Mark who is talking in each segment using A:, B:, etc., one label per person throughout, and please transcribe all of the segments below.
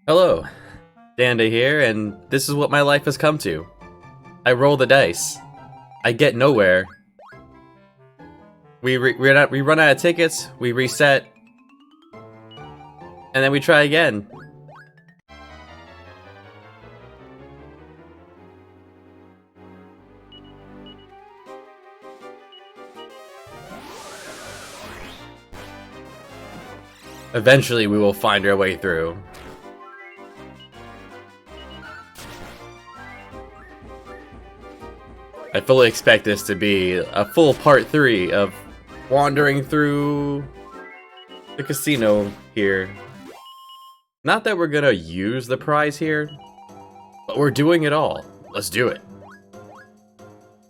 A: Hello, Danda here, and this is what my life has come to. I roll the dice. I get nowhere. We run out of tickets, we reset, and then we try again. Eventually we will find our way through. I fully expect this to be a full part 3 of wandering through the casino here. Not that we're gonna use the prize here, but we're doing it all. Let's do it.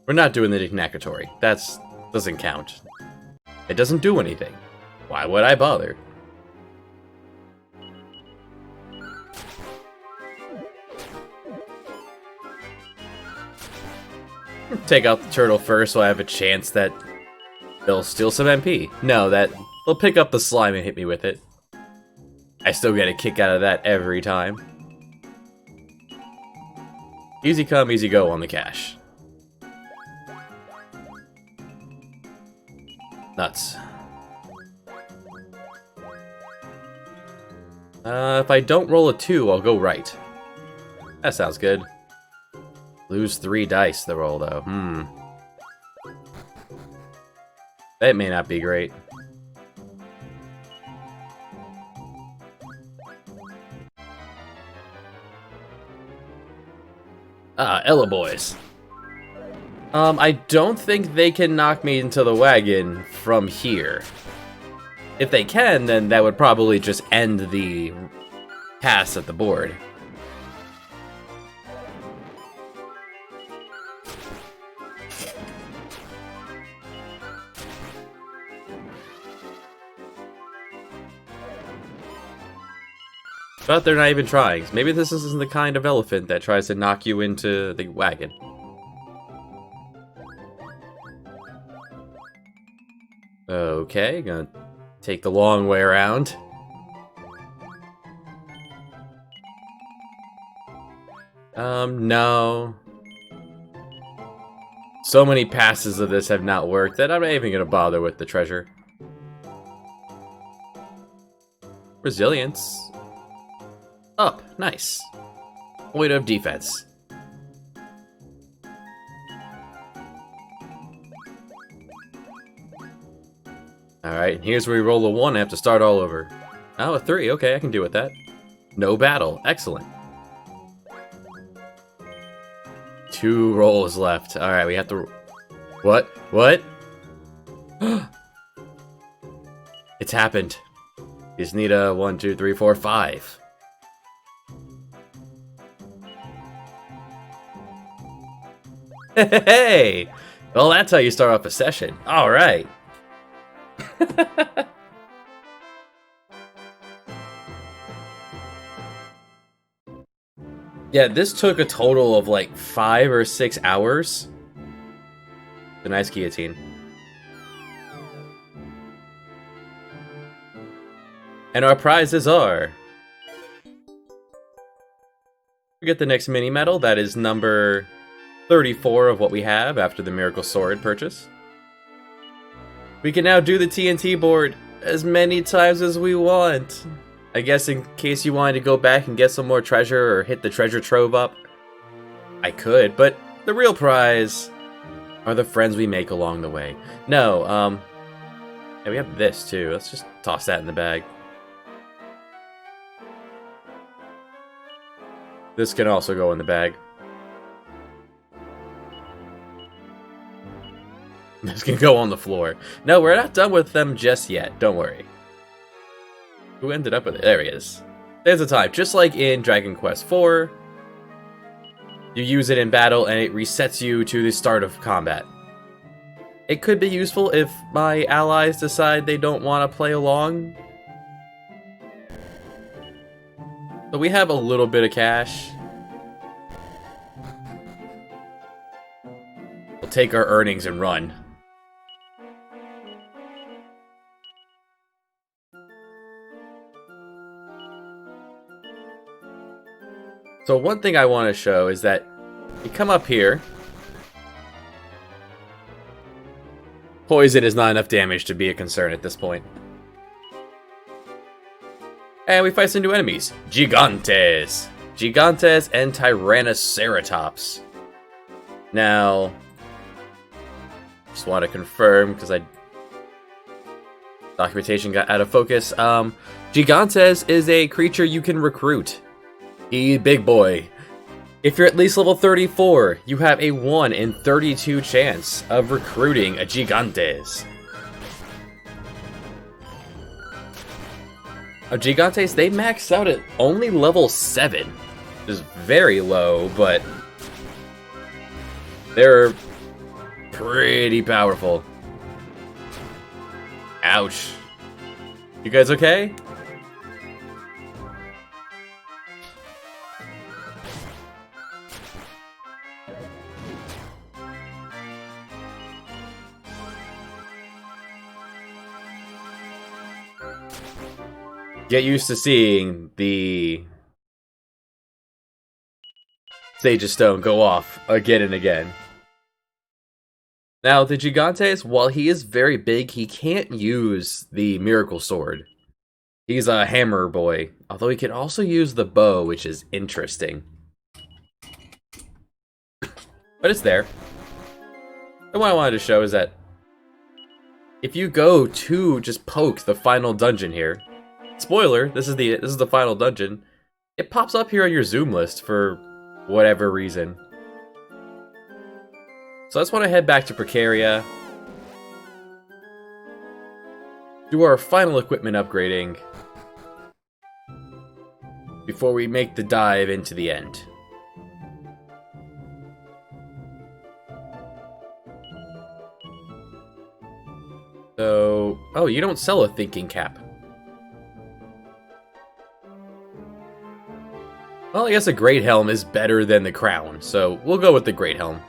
A: We're not doing the Nakatory. That doesn't count. It doesn't do anything. Why would I bother? Take out the turtle first so I have a chance that they'll steal some MP. No, that they'll pick up the slime and hit me with it. I still get a kick out of that every time. Easy come, easy go on the cash. Nuts. If I don't roll a 2, I'll go right. That sounds good. Lose 3 dice the roll, though. That may not be great. Ella boys. I don't think they can knock me into the wagon from here. If they can, then that would probably just end the pass at the board. But they're not even trying. Maybe this isn't the kind of elephant that tries to knock you into the wagon. Okay, gonna take the long way around. No. So many passes of this have not worked that I'm not even gonna bother with the treasure. Resilience. Up, nice. Point of defense. Alright, here's where we roll a 1 and have to start all over. Oh, a 3, okay, I can deal with that. No battle, excellent. 2 rolls left. Alright, we have to... What? What? It's happened. You just need a 1, 2, 3, 4, 5. Hey! Well, that's how you start off a session. Alright. Yeah, this took a total of like 5 or 6 hours. A nice guillotine. And our prizes are... We get the next mini medal, that is number 34 of what we have after the Miracle Sword purchase. We can now do the TNT board as many times as we want. I guess in case you wanted to go back and get some more treasure or hit the treasure trove up, I could, but the real prize are the friends we make along the way. No, yeah, we have this too. Let's just toss that in the bag. This can also go in the bag. This can go on the floor. No, we're not done with them just yet. Don't worry. Who ended up with it? There he is. There's a time. Just like in Dragon Quest IV, you use it in battle and it resets you to the start of combat. It could be useful if my allies decide they don't want to play along. So we have a little bit of cash. We'll take our earnings and run. So one thing I want to show is that you come up here. Poison is not enough damage to be a concern at this point. And we fight some new enemies. Gigantes! Gigantes and Tyrannoceratops. Now, just want to confirm, because documentation got out of focus. Gigantes is a creature you can recruit. He's big boy. If you're at least level 34, you have a 1 in 32 chance of recruiting a Gigantes. Gigantes, they max out at only level 7. Which is very low, but they're pretty powerful. Ouch. You guys okay? Get used to seeing the Sage of Stone go off again and again. Now, the Gigantes, while he is very big, he can't use the Miracle Sword. He's a hammer boy, although he can also use the bow, which is interesting. But it's there. And what I wanted to show is that if you go to just poke the final dungeon here, spoiler, this is the final dungeon, it pops up here on your zoom list for whatever reason. So I just want to head back to Precaria, do our final equipment upgrading before we make the dive into the end. So, oh, you don't sell a thinking cap. Well, I guess a Great Helm is better than the Crown, so we'll go with the Great Helm.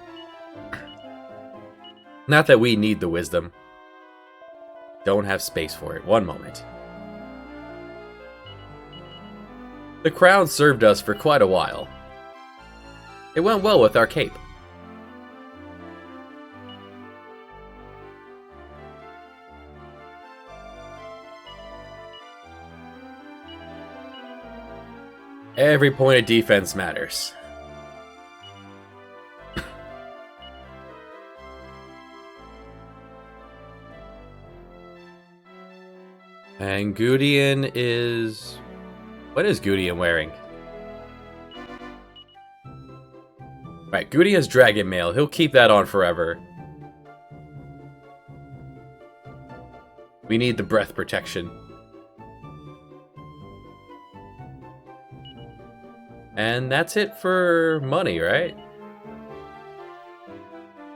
A: Not that we need the wisdom. Don't have space for it. One moment. The Crown served us for quite a while. It went well with our cape. Every point of defense matters. And Gudien is... What is Gudien wearing? Right, Gudien's Dragon Mail. He'll keep that on forever. We need the breath protection. And that's it for money, right?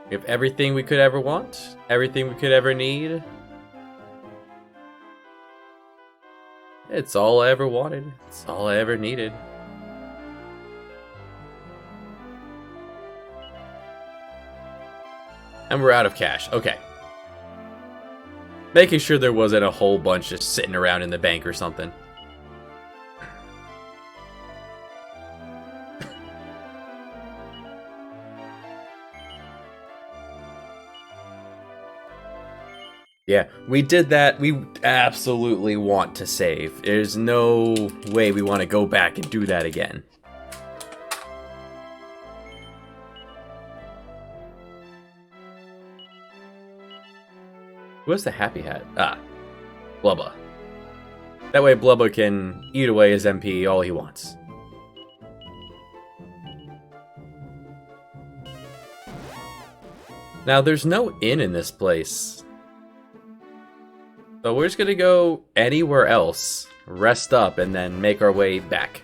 A: We have everything we could ever want, everything we could ever need. It's all I ever wanted. It's all I ever needed. And we're out of cash. Okay. Making sure there wasn't a whole bunch just sitting around in the bank or something. Yeah, we did that. We absolutely want to save. There's no way we want to go back and do that again. What's the happy hat? Ah, Blubba. That way Blubba can eat away his MP all he wants. Now, there's no inn in this place. So we're just gonna go anywhere else, rest up, and then make our way back.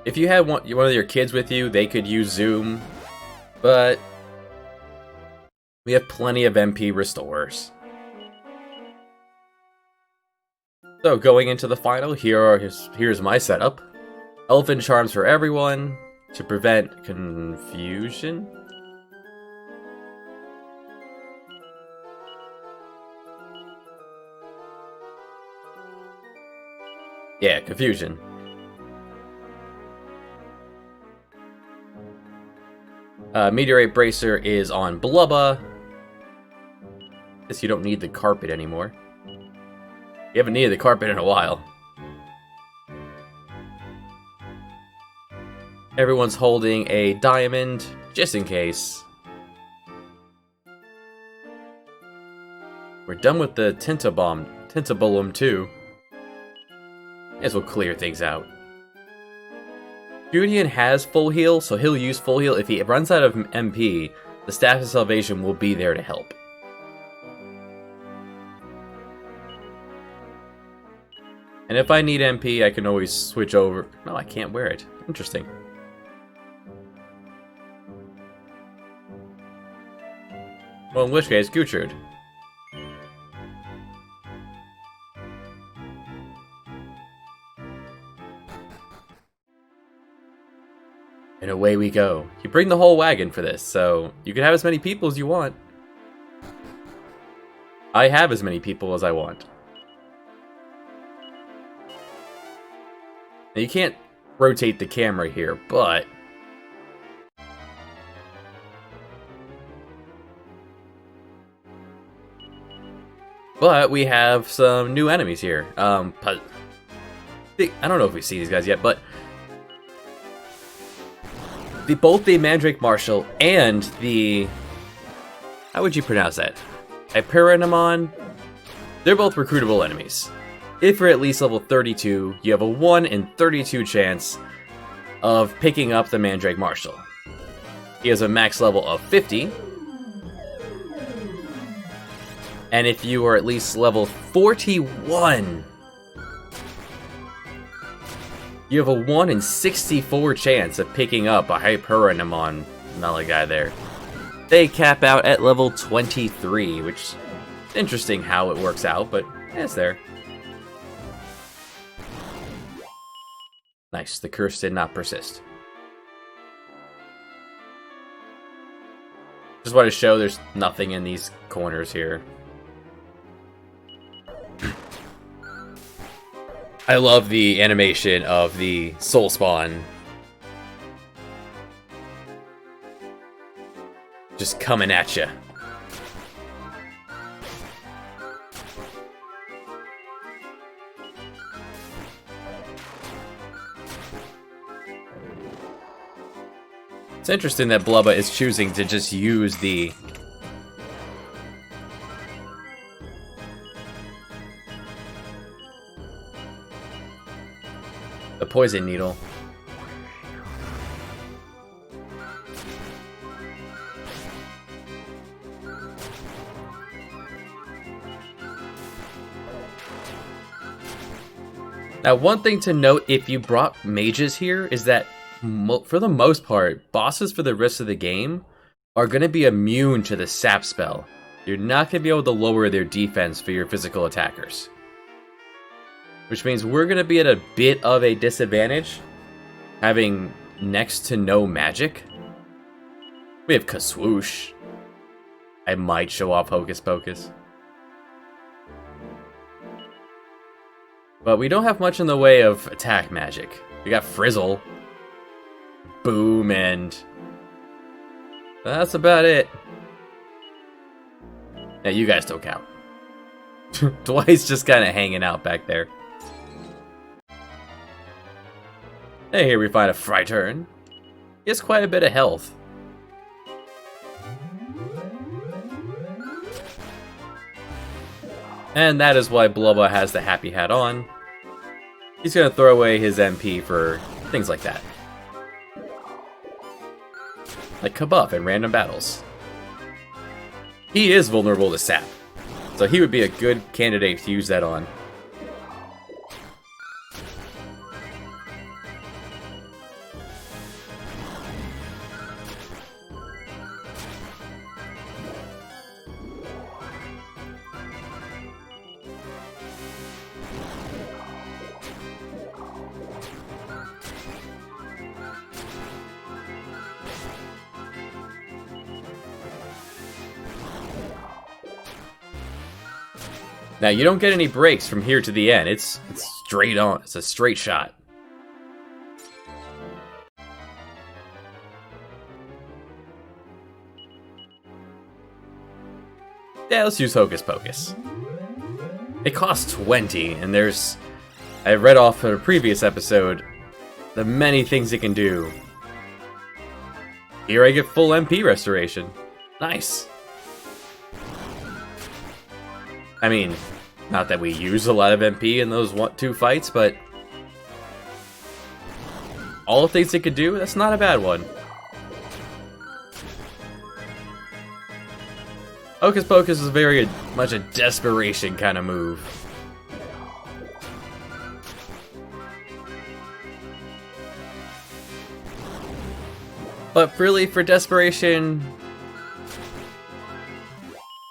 A: If you had one of your kids with you, they could use Zoom, but we have plenty of MP restorers. So going into the final, here's my setup. Elfin charms for everyone to prevent confusion. Yeah, confusion. Meteorite Bracer is on Blubba. Guess you don't need the carpet anymore. You haven't needed the carpet in a while. Everyone's holding a diamond, just in case. We're done with the Tintabulum too. This will clear things out. Julian has full heal, so he'll use full heal. If he runs out of MP, the Staff of Salvation will be there to help. And if I need MP, I can always switch over. No, I can't wear it. Interesting. Well, in which case, Guchard. And away we go. You bring the whole wagon for this, so you can have as many people as you want. I have as many people as I want. Now, you can't rotate the camera here, but... But we have some new enemies here. I don't know if we've seen these guys yet, but... both the Mandrake Marshal and the... How would you pronounce that? Hyperenamon? They're both recruitable enemies. If you're at least level 32, you have a 1 in 32 chance of picking up the Mandrake Marshal. He has a max level of 50. And if you are at least level 41... you have a 1 in 64 chance of picking up a Hyperenamon melee guy there. They cap out at level 23, which is interesting how it works out, but it's there. Nice, the curse did not persist. Just want to show there's nothing in these corners here. I love the animation of the soul spawn. Just coming at you. It's interesting that Blubba is choosing to just use the poison needle. Now, one thing to note if you brought mages here is that for the most part, bosses for the rest of the game are going to be immune to the sap spell. You're not going to be able to lower their defense for your physical attackers. Which means we're going to be at a bit of a disadvantage, having next to no magic. We have Kaswoosh. I might show off Hocus Pocus. But we don't have much in the way of attack magic. We got Frizzle, Boom, and that's about it. Yeah, you guys don't count. Dwight's just kind of hanging out back there. And here we find a Frighturn. He has quite a bit of health. And that is why Blubba has the happy hat on. He's going to throw away his MP for things like that. Like Kabuff in random battles. He is vulnerable to sap, so he would be a good candidate to use that on. Now, you don't get any breaks from here to the end. It's straight on. It's a straight shot. Yeah, let's use Hocus Pocus. It costs 20, and I read off in a previous episode the many things it can do. Here I get full MP restoration. Nice. I mean, not that we use a lot of MP in those 2 fights, but all the things it could do, that's not a bad one. Hocus Pocus is very much a desperation kind of move. But really, for desperation,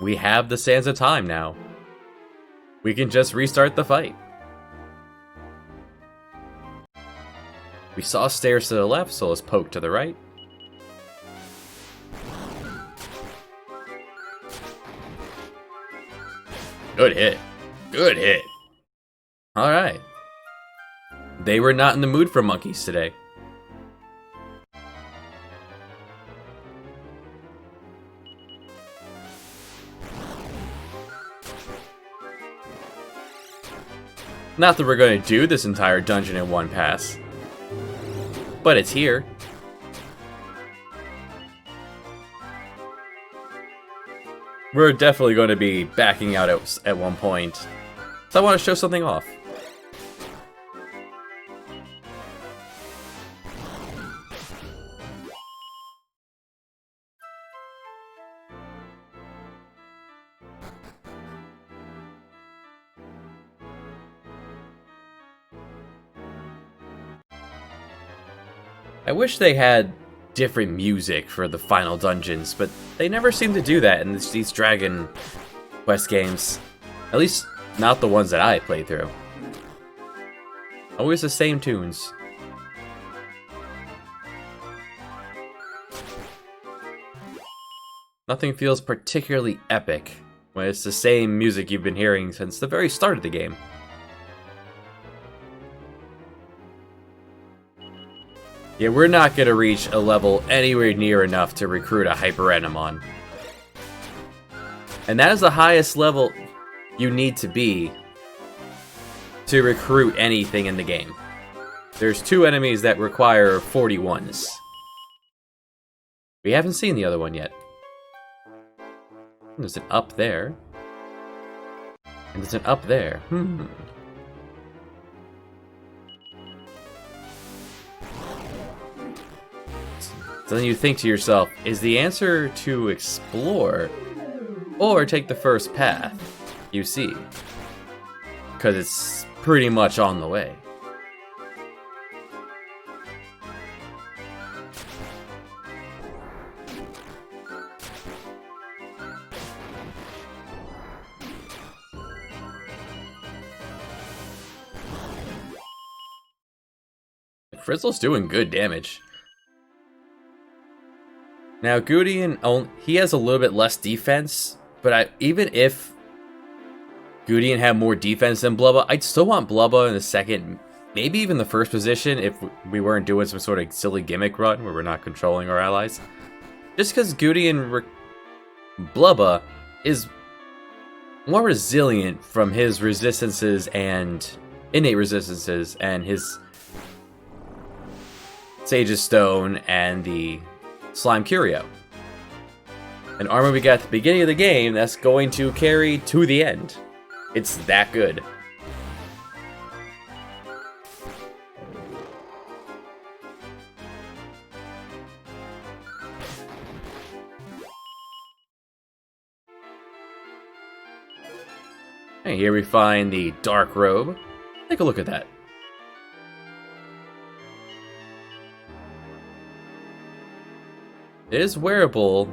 A: we have the Sands of Time now. We can just restart the fight. We saw stairs to the left, so let's poke to the right. Good hit. Good hit. Alright. They were not in the mood for monkeys today. Not that we're going to do this entire dungeon in one pass, but it's here. We're definitely going to be backing out at one point, so I want to show something off. I wish they had different music for the final dungeons, but they never seem to do that in these Dragon Quest games. At least, not the ones that I played through. Always the same tunes. Nothing feels particularly epic when it's the same music you've been hearing since the very start of the game. Yeah, we're not going to reach a level anywhere near enough to recruit a Hyper Enamon. And that is the highest level you need to be to recruit anything in the game. There's 2 enemies that require 41s. We haven't seen the other one yet. There's an up there. And there's an up there. So then you think to yourself, is the answer to explore or take the first path you see? Because it's pretty much on the way. Frizzle's doing good damage. Now, Gudien, he has a little bit less defense, but even if Gudien had more defense than Blubba, I'd still want Blubba in the second, maybe even the first position if we weren't doing some sort of silly gimmick run where we're not controlling our allies. Just because Blubba is more resilient from his resistances and innate resistances and his Sage's Stone and the Slime Curio. An armor we got at the beginning of the game that's going to carry to the end. It's that good. And here we find the Dark Robe. Take a look at that. It is wearable.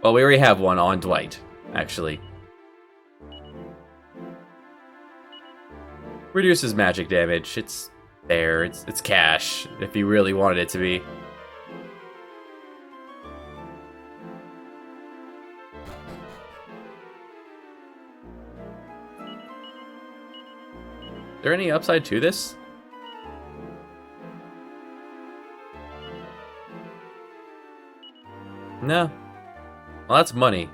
A: Well, we already have one on Dwight, actually. Reduces magic damage. It's there. It's cash, if you really wanted it to be. there any upside to this? No. Well, that's money.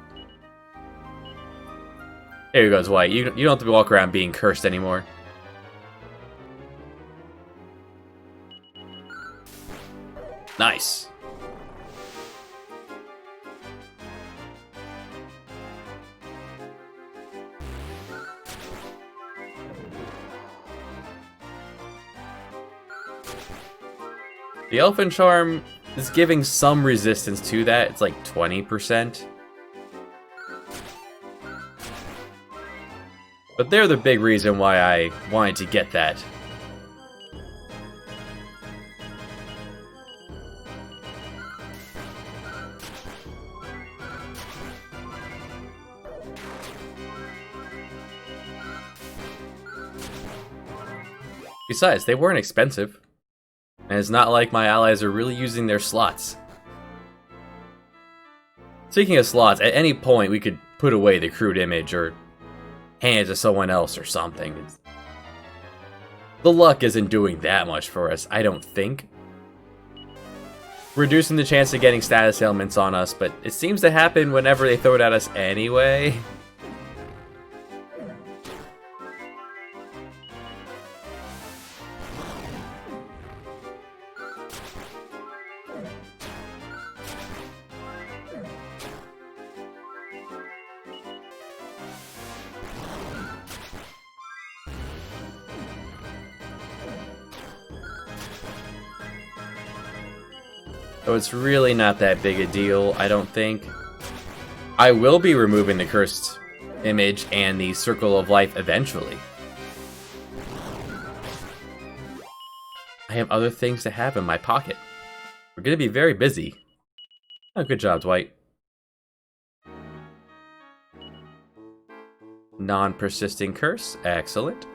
A: Here goes White. You don't have to walk around being cursed anymore. Nice. The Elfin Charm is giving some resistance to that. It's like 20%. But they're the big reason why I wanted to get that. Besides, they weren't expensive. And it's not like my allies are really using their slots. Speaking of slots, at any point we could put away the crude image or hand it to someone else or something. The luck isn't doing that much for us, I don't think. Reducing the chance of getting status ailments on us, but it seems to happen whenever they throw it at us anyway. So it's really not that big a deal, I don't think. I will be removing the cursed image and the circle of life eventually. I have other things to have in my pocket. We're gonna be very busy. Oh, good job, Dwight. Non-persisting curse, excellent.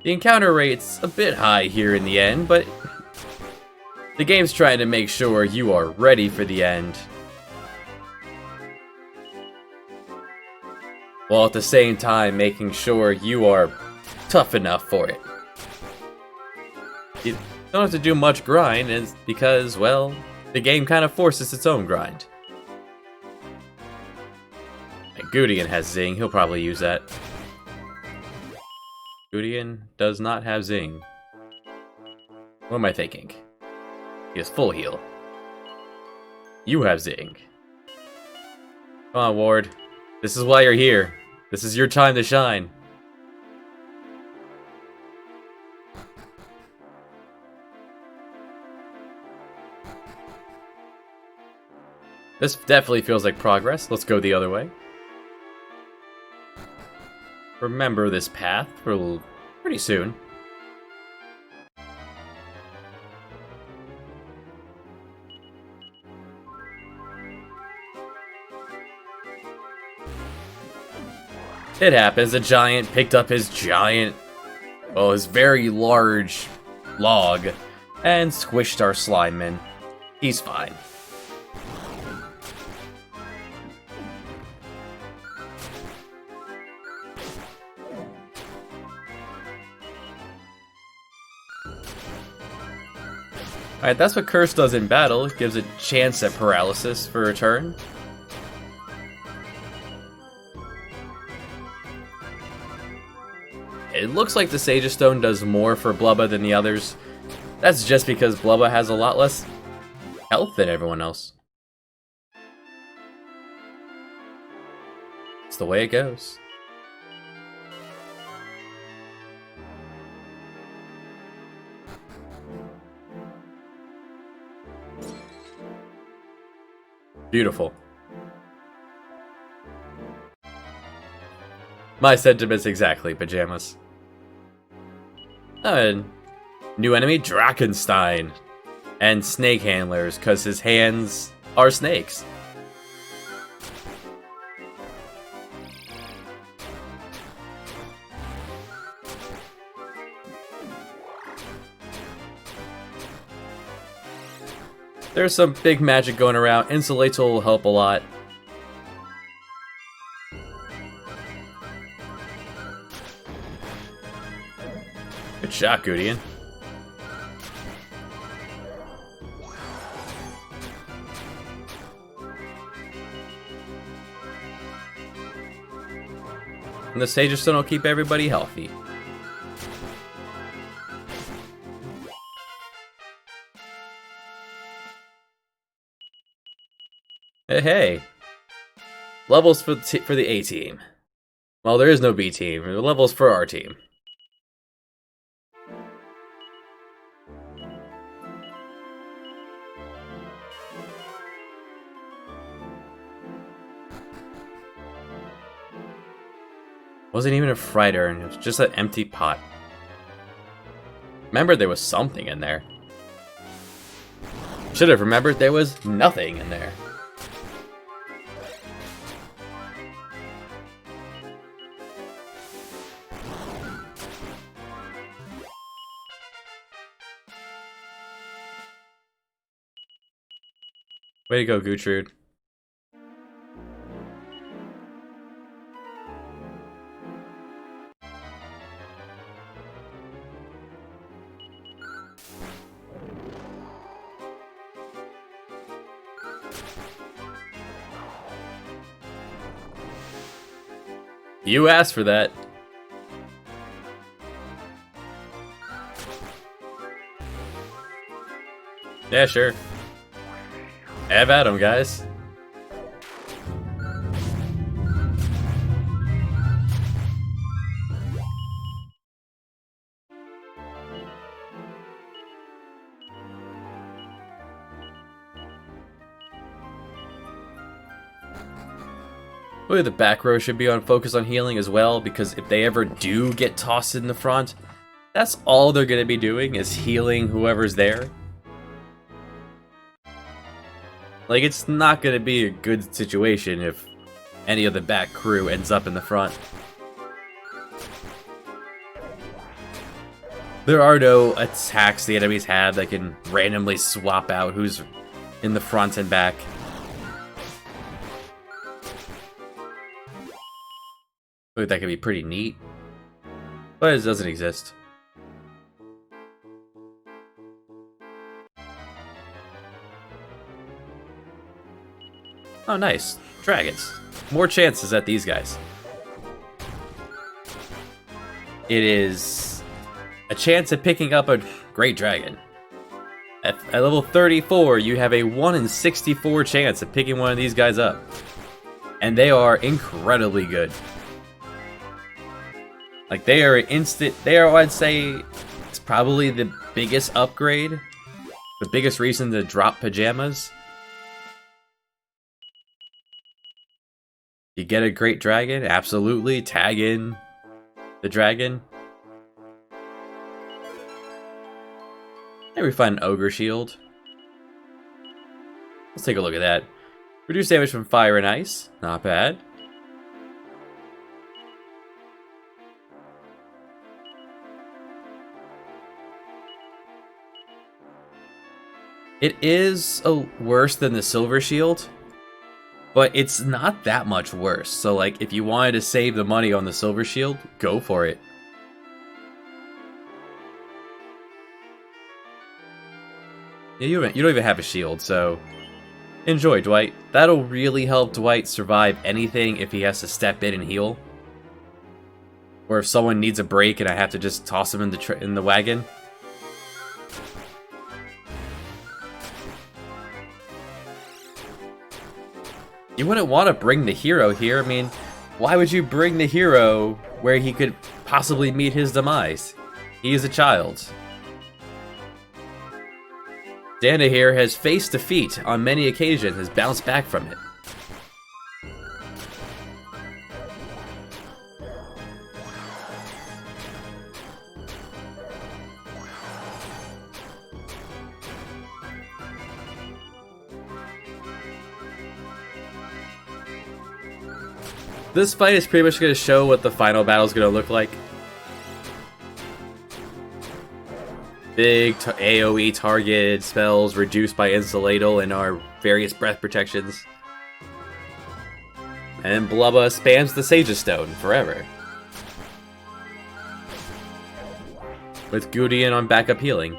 A: The encounter rate's a bit high here in the end, but the game's trying to make sure you are ready for the end, while at the same time making sure you are tough enough for it. You don't have to do much grind, is because, well, the game kind of forces its own grind. And Gudian has Zing, he'll probably use that. Gudian does not have Zing. What am I thinking? He has full heal. You have Zing. Come on, Ward. This is why you're here. This is your time to shine. This definitely feels like progress. Let's go the other way. Remember this path for pretty soon. It happens, a giant picked up his his very large log and squished our slimeman. He's fine. Alright, that's what Curse does in battle. It gives a chance at Paralysis for a turn. It looks like the Sage Stone does more for Blubba than the others. That's just because Blubba has a lot less health than everyone else. It's the way it goes. Beautiful. My sentiments exactly, Pajamas. New enemy, Drakenstein. And snake handlers, because his hands are snakes. There's some big magic going around. Insulator will help a lot. Good shot, Gudian. And the Sager Stone will keep everybody healthy. Hey. Levels for the A team. Well, there is no B team. The levels for our team. Wasn't even a fried urn, it was just an empty pot. Remember there was something in there. Should have remembered there was nothing in there. Way to go, Gutrud. You asked for that. Yeah, sure. Have at 'em, guys. Really, the back row should be on focus on healing as well, because if they ever do get tossed in the front, that's all they're going to be doing is healing whoever's there. Like, it's not going to be a good situation if any of the back crew ends up in the front. There are no attacks the enemies have that can randomly swap out who's in the front and back. I think that could be pretty neat, but it doesn't exist. Oh, nice. Dragons. More chances at these guys. It is a chance at picking up a great dragon. At level 34, you have a 1 in 64 chance of picking one of these guys up. And they are incredibly good. Like, they are I'd say, it's probably the biggest upgrade. The biggest reason to drop pajamas. You get a great dragon? Absolutely. Tag in the dragon. Maybe we find an ogre shield. Let's take a look at that. Reduce damage from fire and ice. Not bad. It is worse than the silver shield, but it's not that much worse. So, like, if you wanted to save the money on the silver shield, go for it. Yeah, you don't even have a shield, so enjoy, Dwight. That'll really help Dwight survive anything if he has to step in and heal, or if someone needs a break and I have to just toss him in the wagon. You wouldn't want to bring the hero here. I mean, why would you bring the hero where he could possibly meet his demise? He is a child. Dana here has faced defeat on many occasions, has bounced back from it. This fight is pretty much going to show what the final battle is going to look like. Big AoE target spells reduced by Insulatal and our various breath protections. And Blubba spams the Sage's Stone forever. with Gudian on backup healing.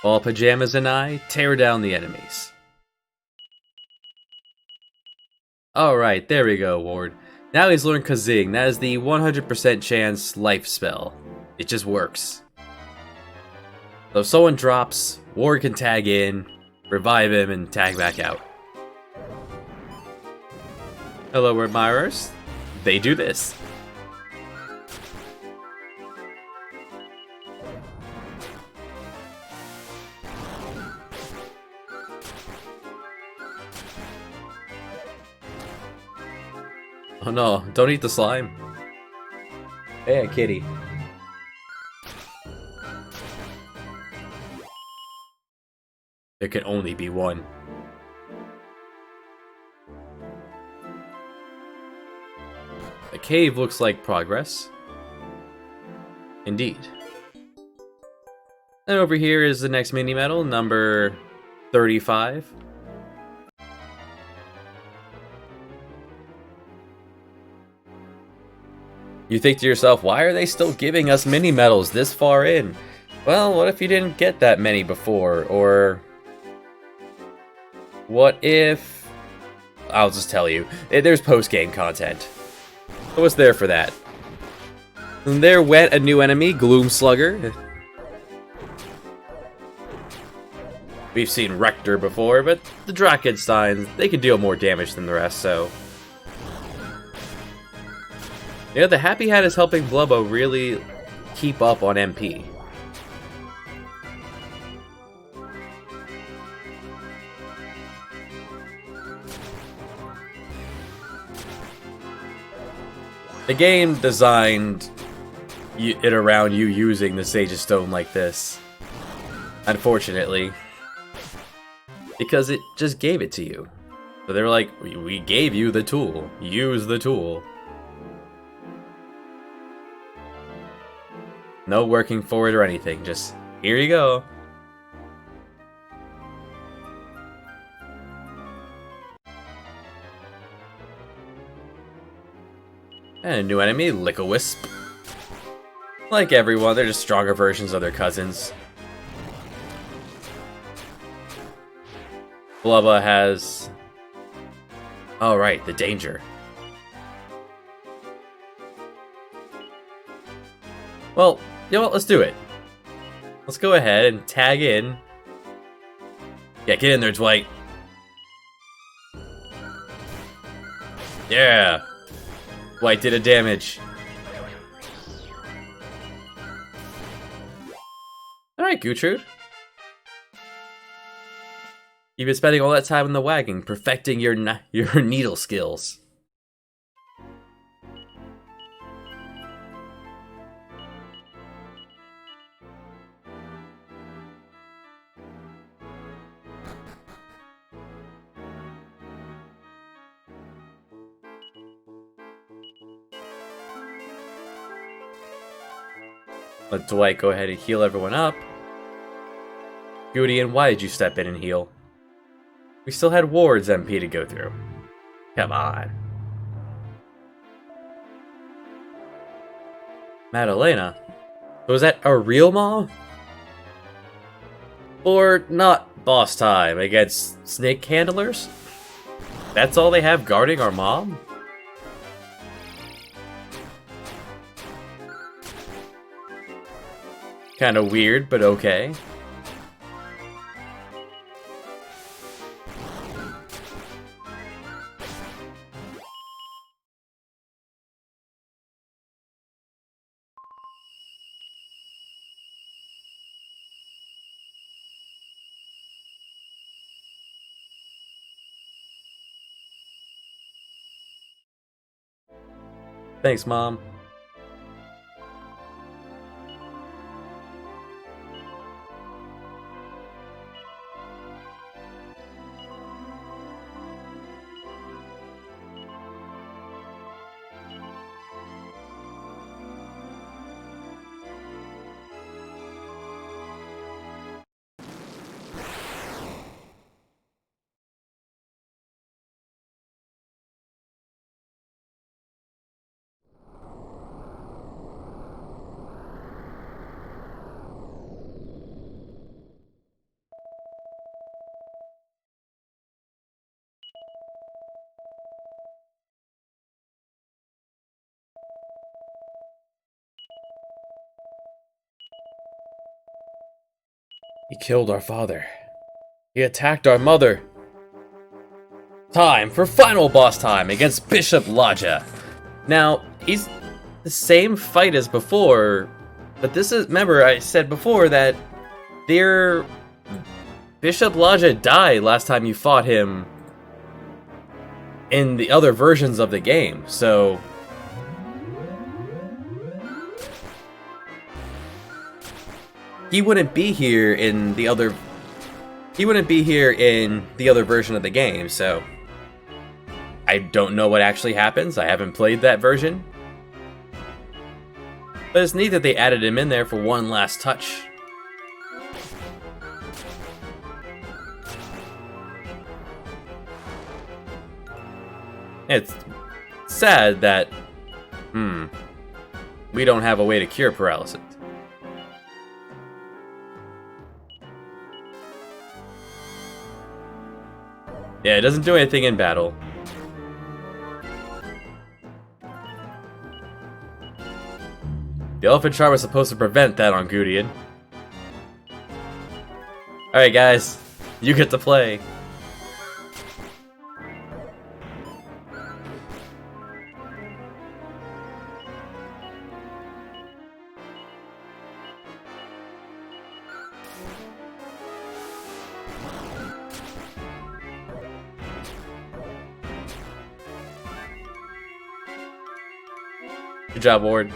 A: While Pajamas and I tear down the enemies. Alright, there we go, Ward. Now he's learned Kazing. That is the 100% chance life spell. It just works. So if someone drops, Ward can tag in, revive him, and tag back out. Hello, admirers. They do this. Oh no, don't eat the slime. Hey, kitty. There can only be one. The cave looks like progress. Indeed. And over here is the next mini medal, number 35. You think to yourself, why are they still giving us mini medals this far in? Well, what if you didn't get that many before? Or what if... I'll just tell you. There's post-game content. I was there for that. And there went a new enemy, Gloom Slugger. We've seen Rector before, but the Drakensteins, they can deal more damage than the rest, so... Yeah, the Happy Hat is helping Blubbo really keep up on MP. The game designed it around you using the Sage of Stone like this. Unfortunately. Because it just gave it to you. So they were like, we gave you the tool. Use the tool. No working for it or anything, just here you go. And a new enemy, Lick-a-Wisp. Like everyone, they're just stronger versions of their cousins. Blubba has... Oh right, the danger. Well, you know what, let's do it. Let's go ahead and tag in. Yeah, get in there, Dwight. Yeah! Dwight did a damage. Alright, Gutrud. You've been spending all that time in the wagon, perfecting your needle skills. Let Dwight go ahead and heal everyone up. Gudian, why did you step in and heal? We still had Ward's MP to go through. Come on. Madalena? Was that a real mom? Or not boss time against snake handlers? That's all they have guarding our mom? Kinda weird, but okay. Thanks, Mom. He killed our father. He attacked our mother. Time for final boss time against Bishop Lajja. Now, he's the same fight as before, but this is, remember I said before that Bishop Lajja died last time you fought him in the other versions of the game, so he wouldn't be here in the other version of the game, so I don't know what actually happens. I haven't played that version. But it's neat that they added him in there for one last touch. It's sad that, we don't have a way to cure paralysis. Yeah, it doesn't do anything in battle. The Elephant Charm was supposed to prevent that on Gudian. Alright guys, you get to play. Good job, Ward.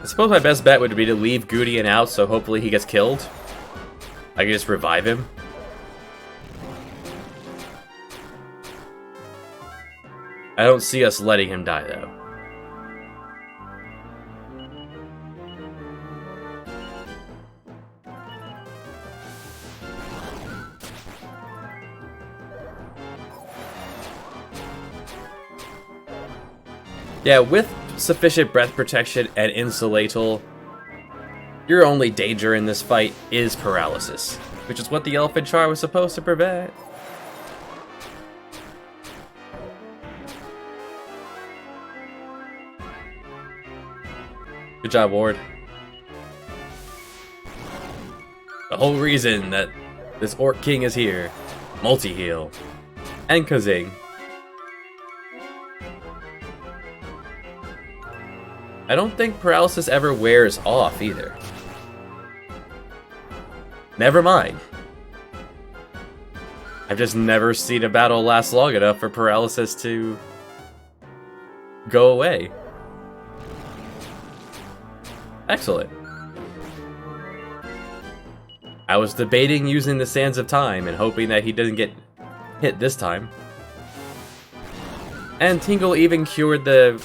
A: I suppose my best bet would be to leave Gudian out, so hopefully he gets killed. I can just revive him. I don't see us letting him die, though. Yeah, with sufficient breath protection and insulatal, your only danger in this fight is paralysis, which is what the Elephant Charm was supposed to prevent. Good job, Ward. The whole reason that this Orc King is here. Multi-heal. And Kazing. I don't think paralysis ever wears off either. Never mind. I've just never seen a battle last long enough for paralysis to go away. Excellent. I was debating using the Sands of Time and hoping that he doesn't get hit this time. And Tingle even cured the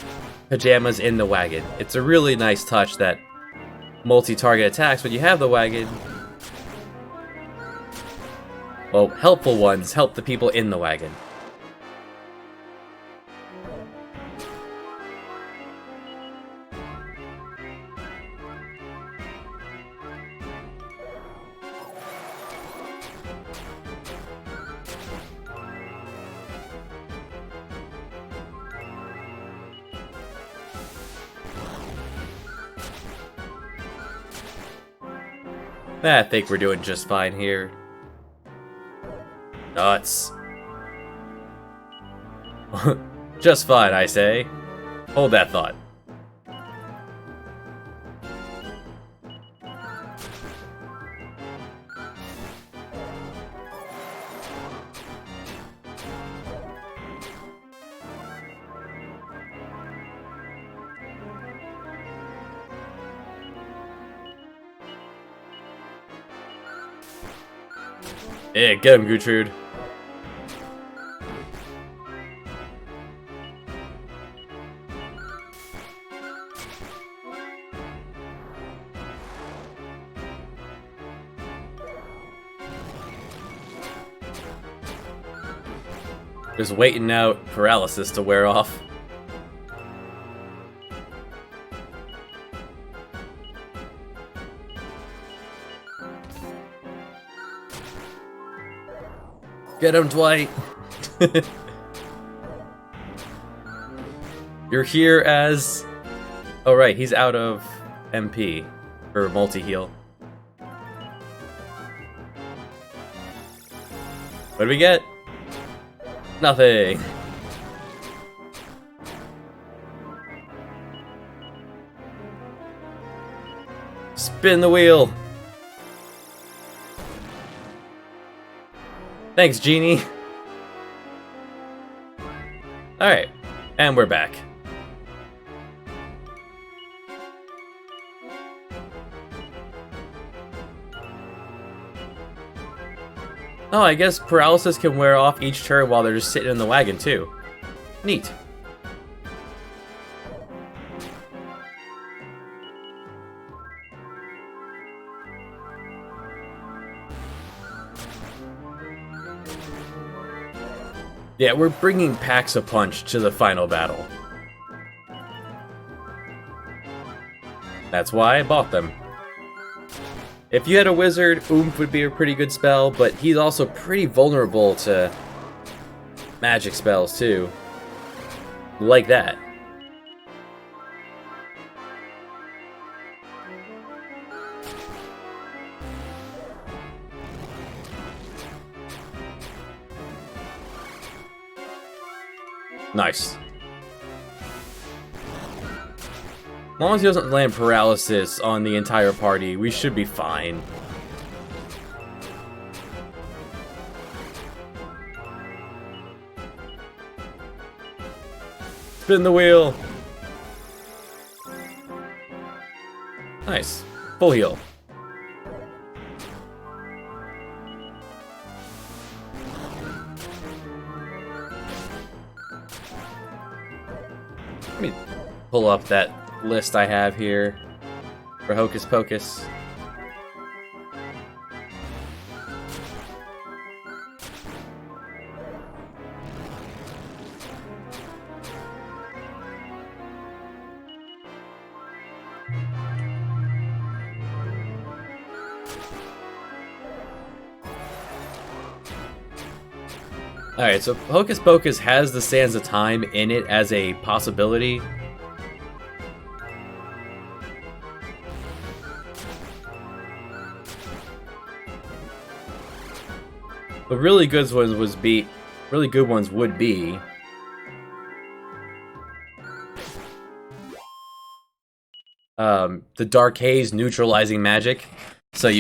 A: pajamas in the wagon. It's a really nice touch that multi-target attacks when you have the wagon. Well, helpful ones help the people in the wagon. I think we're doing just fine here. Nuts. Just fine, I say. Hold that thought. Yeah, get him, Gertrude. Just waiting out paralysis to wear off. Get him, Dwight! You're here as... Oh right, he's out of MP for multi-heal. What do we get? Nothing. Spin the wheel. Thanks, Genie. Alright, and we're back. Oh, I guess Paralysis can wear off each turn while they're just sitting in the wagon, too. Neat. Yeah, we're bringing packs a punch to the final battle. That's why I bought them. If you had a wizard, Oomph would be a pretty good spell, but he's also pretty vulnerable to magic spells too. Like that. Nice. As long as he doesn't land Paralysis on the entire party, we should be fine. Spin the wheel! Nice. Full heal. Let me pull up that list I have here for Hocus Pocus. Alright, so Hocus Pocus has the Sands of Time in it as a possibility. The really good ones would be the Dark Haze neutralizing magic, so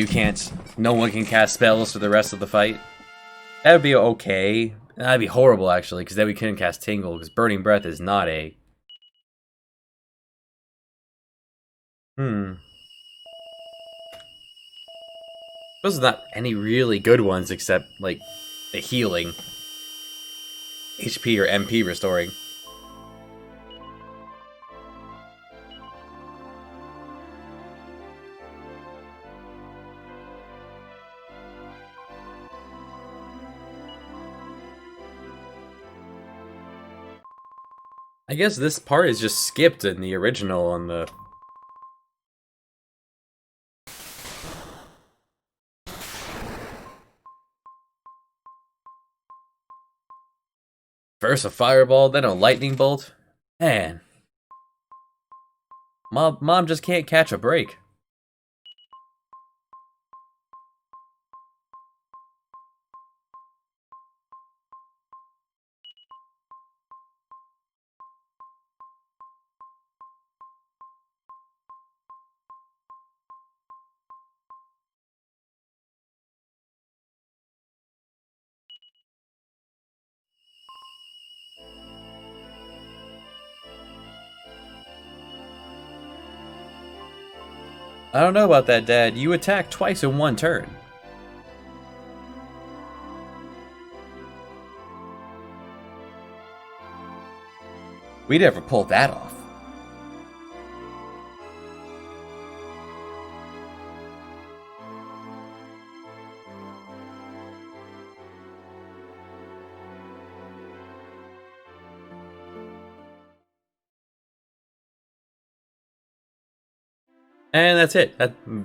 A: no one can cast spells for the rest of the fight. That would be okay. That'd be horrible, actually, because then we couldn't cast Tingle, because Burning Breath is not a... Those are not any really good ones, except, like, the healing. HP or MP restoring. I guess this part is just skipped in the original on the... First a fireball, then a lightning bolt. Man. Mom just can't catch a break. I don't know about that, Dad. You attacked twice in one turn. We never pulled that off. And that's it.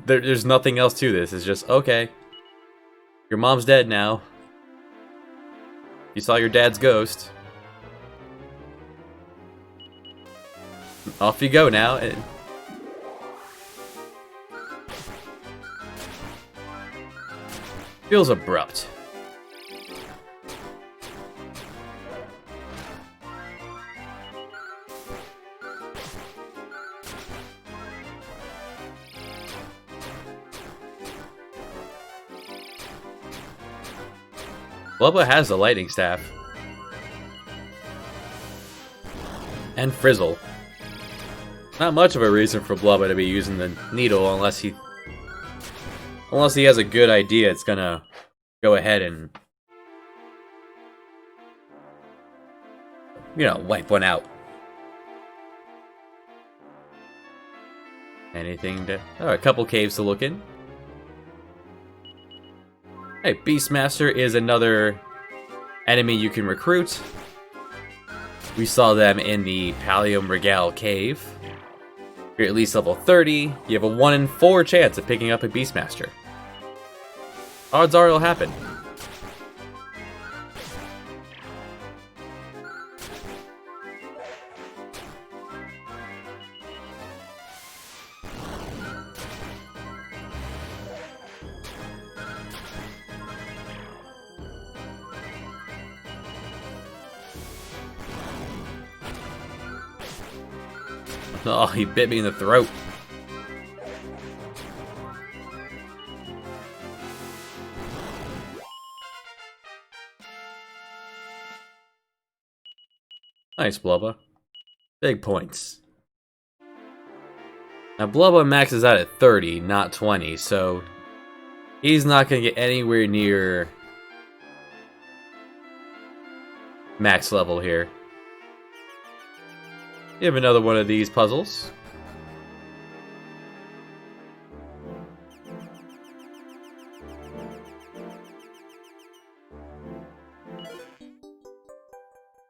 A: There's nothing else to this. It's just, okay. Your mom's dead now. You saw your dad's ghost. Off you go now. Feels abrupt. Blubba has the lightning staff. And Frizzle. Not much of a reason for Blubba to be using the needle unless he has a good idea it's gonna go ahead and, you know, wipe one out. Anything to... Oh, a couple caves to look in. Hey, Beastmaster is another enemy you can recruit. We saw them in the Pallium Regal cave. If you're at least level 30, you have a 1 in 4 chance of picking up a Beastmaster. Odds are it'll happen. Oh, he bit me in the throat. Nice, Blubba. Big points. Now, Blubba maxes out at 30, not 20, so he's not going to get anywhere near max level here. You have another one of these puzzles.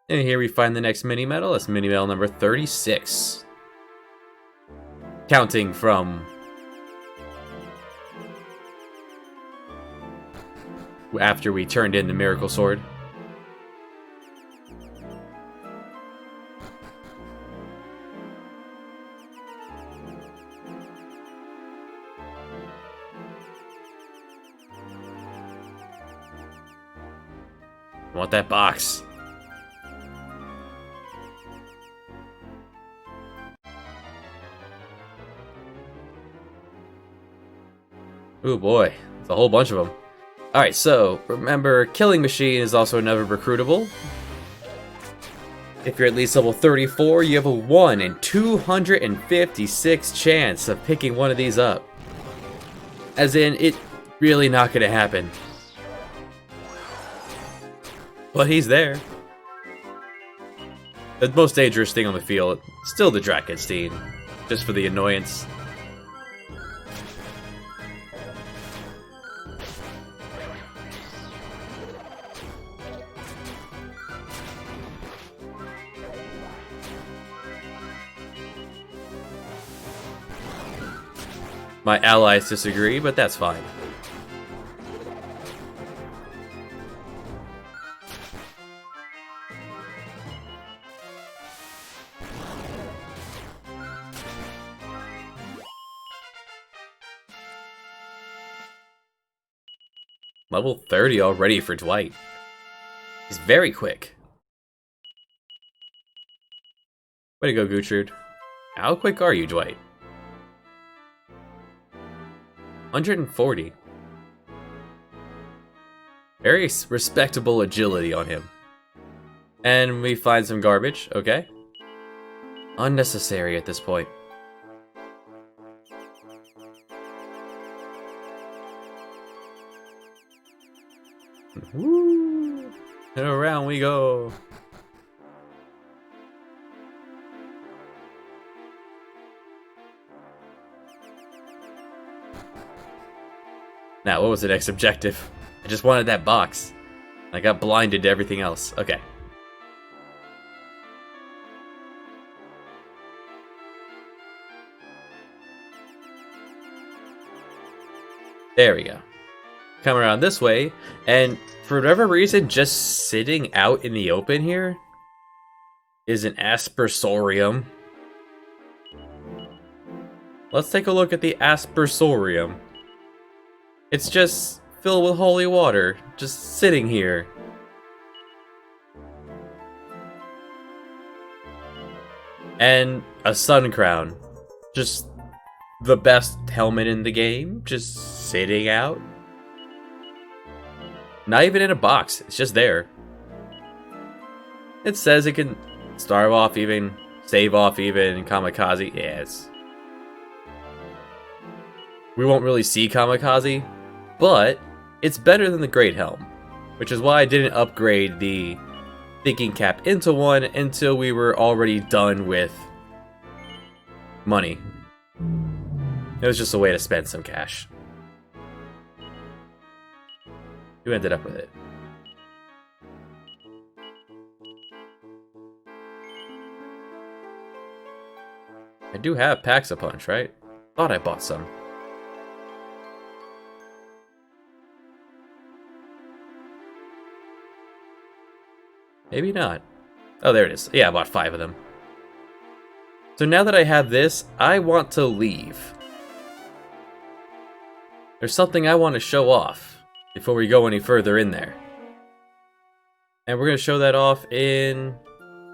A: And here we find the next mini medal. That's mini medal number 36. Counting from after we turned in the Miracle Sword. I want that box. Oh boy, it's a whole bunch of them. Alright, so remember, Killing Machine is also another recruitable. If you're at least level 34, you have a 1 in 256 chance of picking one of these up. As in, it's really not going to happen. But he's there. The most dangerous thing on the field, still the Drakenstein, just for the annoyance. My allies disagree, but that's fine. Level 30 already for Dwight. He's very quick. Way to go, Guchard. How quick are you, Dwight? 140. Very respectable agility on him. And we find some garbage, okay. Unnecessary at this point. Woo! And around we go. Now, what was the next objective? I just wanted that box. I got blinded to everything else. Okay. There we go. Come around this way, and for whatever reason, just sitting out in the open here is an Aspir Solarium. Let's take a look at the Aspir Solarium. It's just filled with holy water, just sitting here. And a sun crown. Just the best helmet in the game, just sitting out. Not even in a box, it's just there. It says it can starve off even, save off even, kamikaze. Yes. We won't really see kamikaze, but it's better than the Great Helm, which is why I didn't upgrade the thinking cap into one until we were already done with money. It was just a way to spend some cash. Who ended up with it? I do have packs a punch, right? Thought I bought some. Maybe not. Oh, there it is. Yeah, I bought 5 of them. So now that I have this, I want to leave. There's something I want to show off before we go any further in there. And we're going to show that off in...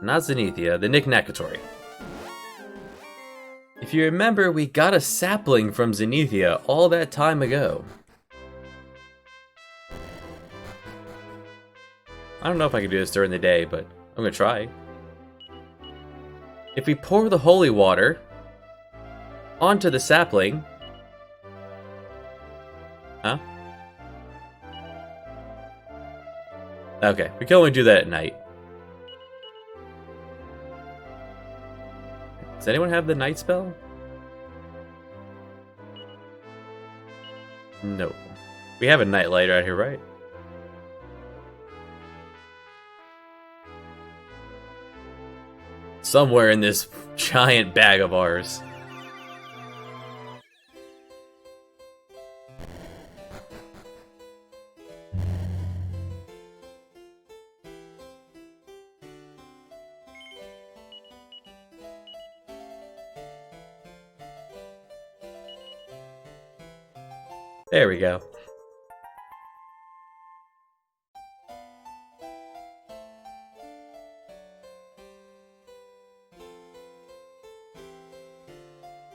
A: not Zenithia, the Nick-Nackatory. If you remember, we got a sapling from Zenithia all that time ago. I don't know if I can do this during the day, but I'm going to try. If we pour the holy water onto the sapling... Huh? Okay, we can only do that at night. Does anyone have the night spell? No. We have a nightlight right here, right? Somewhere in this giant bag of ours. There we go.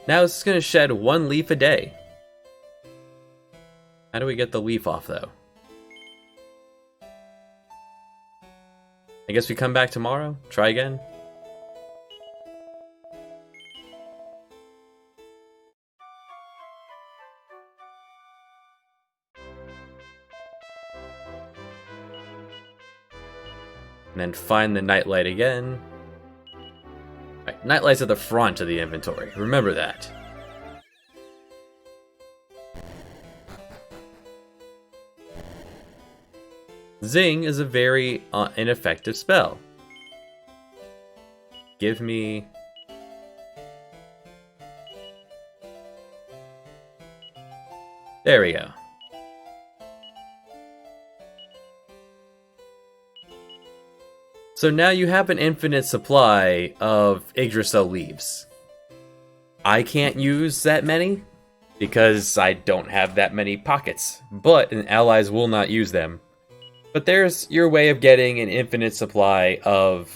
A: Now it's going to shed 1 leaf a day. How do we get the leaf off, though? I guess we come back tomorrow? Try again? And then find the nightlight again. Right, nightlight's at the front of the inventory. Remember that. Zing is a very ineffective spell. Give me... There we go. So now you have an infinite supply of Yggdrasil leaves. I can't use that many because I don't have that many pockets, but allies will not use them. But there's your way of getting an infinite supply of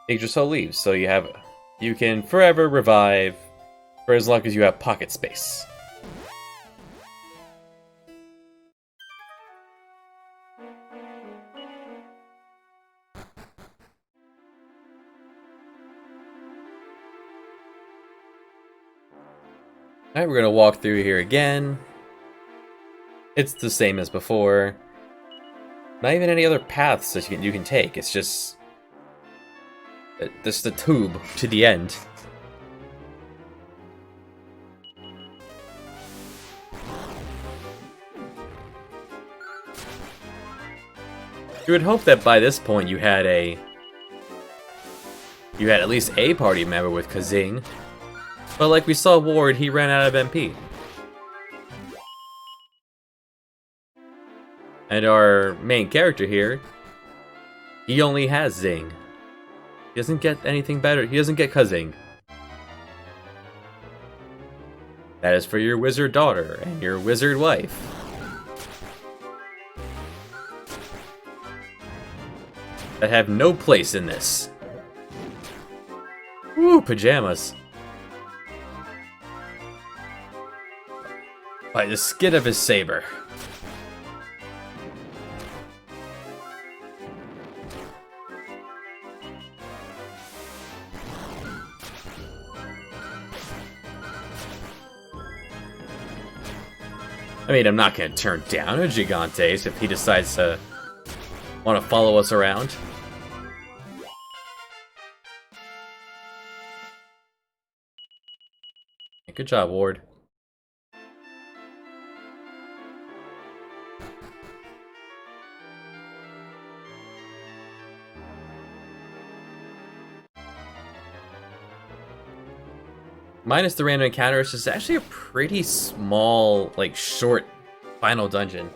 A: Yggdrasil leaves. So you can forever revive for as long as you have pocket space. Alright, we're going to walk through here again. It's the same as before. Not even any other paths that you can take. It's just the tube to the end. You would hope that by this point you had at least a party member with Kazing. But like we saw Ward, he ran out of MP. And our main character here, he only has Zing. He doesn't get anything better. He doesn't get Kazing. That is for your wizard daughter and your wizard wife. That have no place in this. Woo, pajamas. By the skin of his saber. I mean, I'm not going to turn down a Gigantes if he decides to want to follow us around. Good job, Ward. Minus the random encounters, it's actually a pretty small, like, short final dungeon.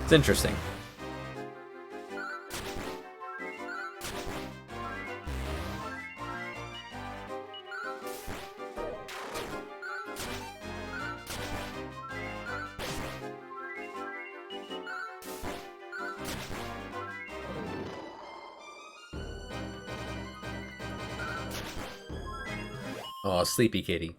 A: It's interesting. Oh, sleepy kitty.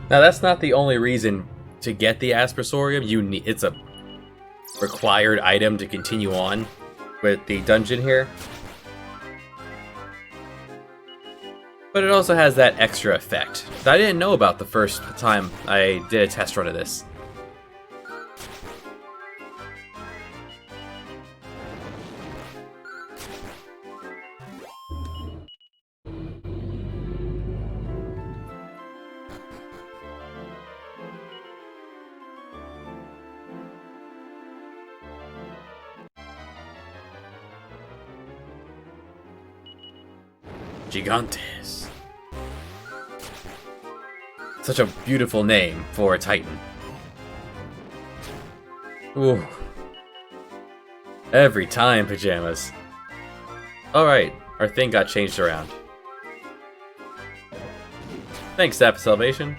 A: Now, that's not the only reason to get the Aspir Solarium. It's a required item to continue on with the dungeon here. But it also has that extra effect that I didn't know about the first time I did a test run of this. Gigantes. Such a beautiful name for a Titan. Ooh. Every time, pajamas. Alright, our thing got changed around. Thanks, Sap of Salvation.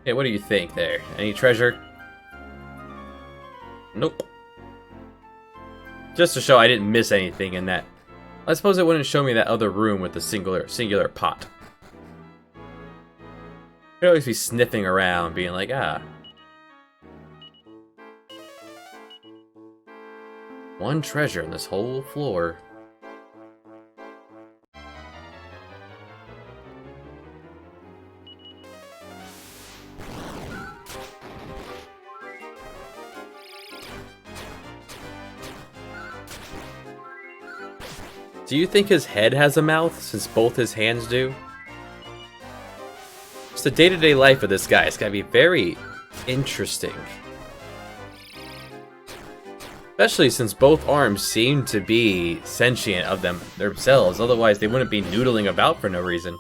A: Hey, what do you think there? Any treasure? Nope. Just to show I didn't miss anything in that. I suppose it wouldn't show me that other room with the singular pot. I'd always be sniffing around, being like, ah. One treasure in this whole floor. Do you think his head has a mouth, since both his hands do? Just the day-to-day life of this guy is gotta be very interesting. Especially since both arms seem to be sentient of themselves, otherwise they wouldn't be noodling about for no reason.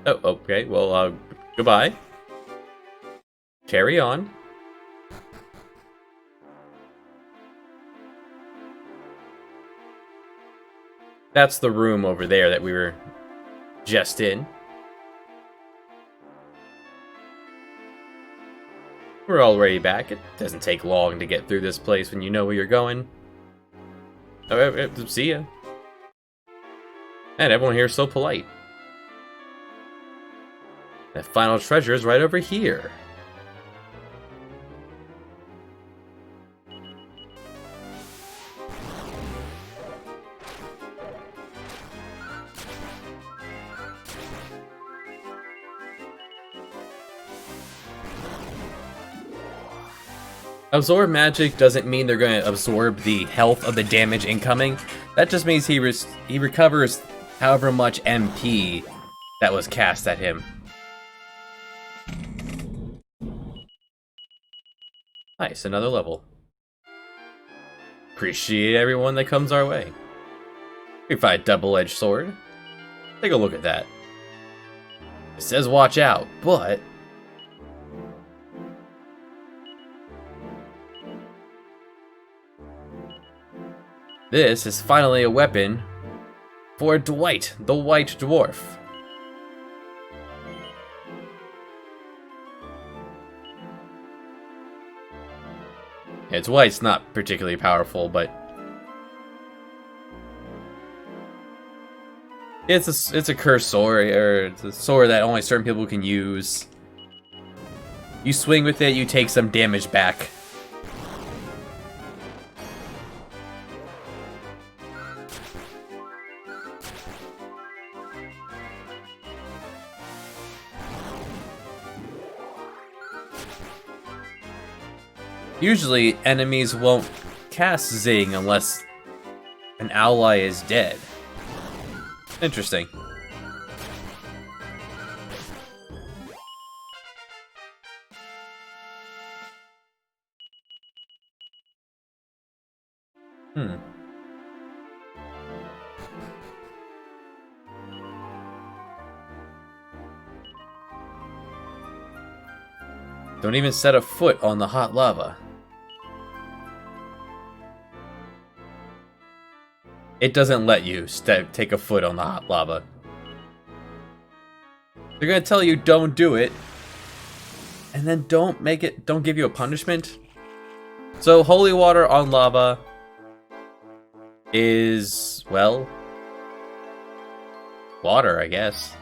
A: Oh, okay, well, goodbye. Carry on. That's the room over there that we were just in. We're already back. It doesn't take long to get through this place when you know where you're going. See ya. And everyone here is so polite. That final treasure is right over here. Absorb magic doesn't mean they're going to absorb the health of the damage incoming. That just means he recovers however much MP that was cast at him. Nice, another level. Appreciate everyone that comes our way. We find a double-edged sword. Take a look at that. It says watch out, but... this is finally a weapon for Dwight, the White Dwarf. Yeah, Dwight's not particularly powerful, but it's a cursed sword, or it's a sword that only certain people can use. You swing with it, you take some damage back. Usually, enemies won't cast Zing unless an ally is dead. Interesting. Don't even set a foot on the hot lava. It doesn't let you take a foot on the hot lava. They're gonna tell you don't do it, and then don't give you a punishment. So holy water on lava is, well, water, I guess.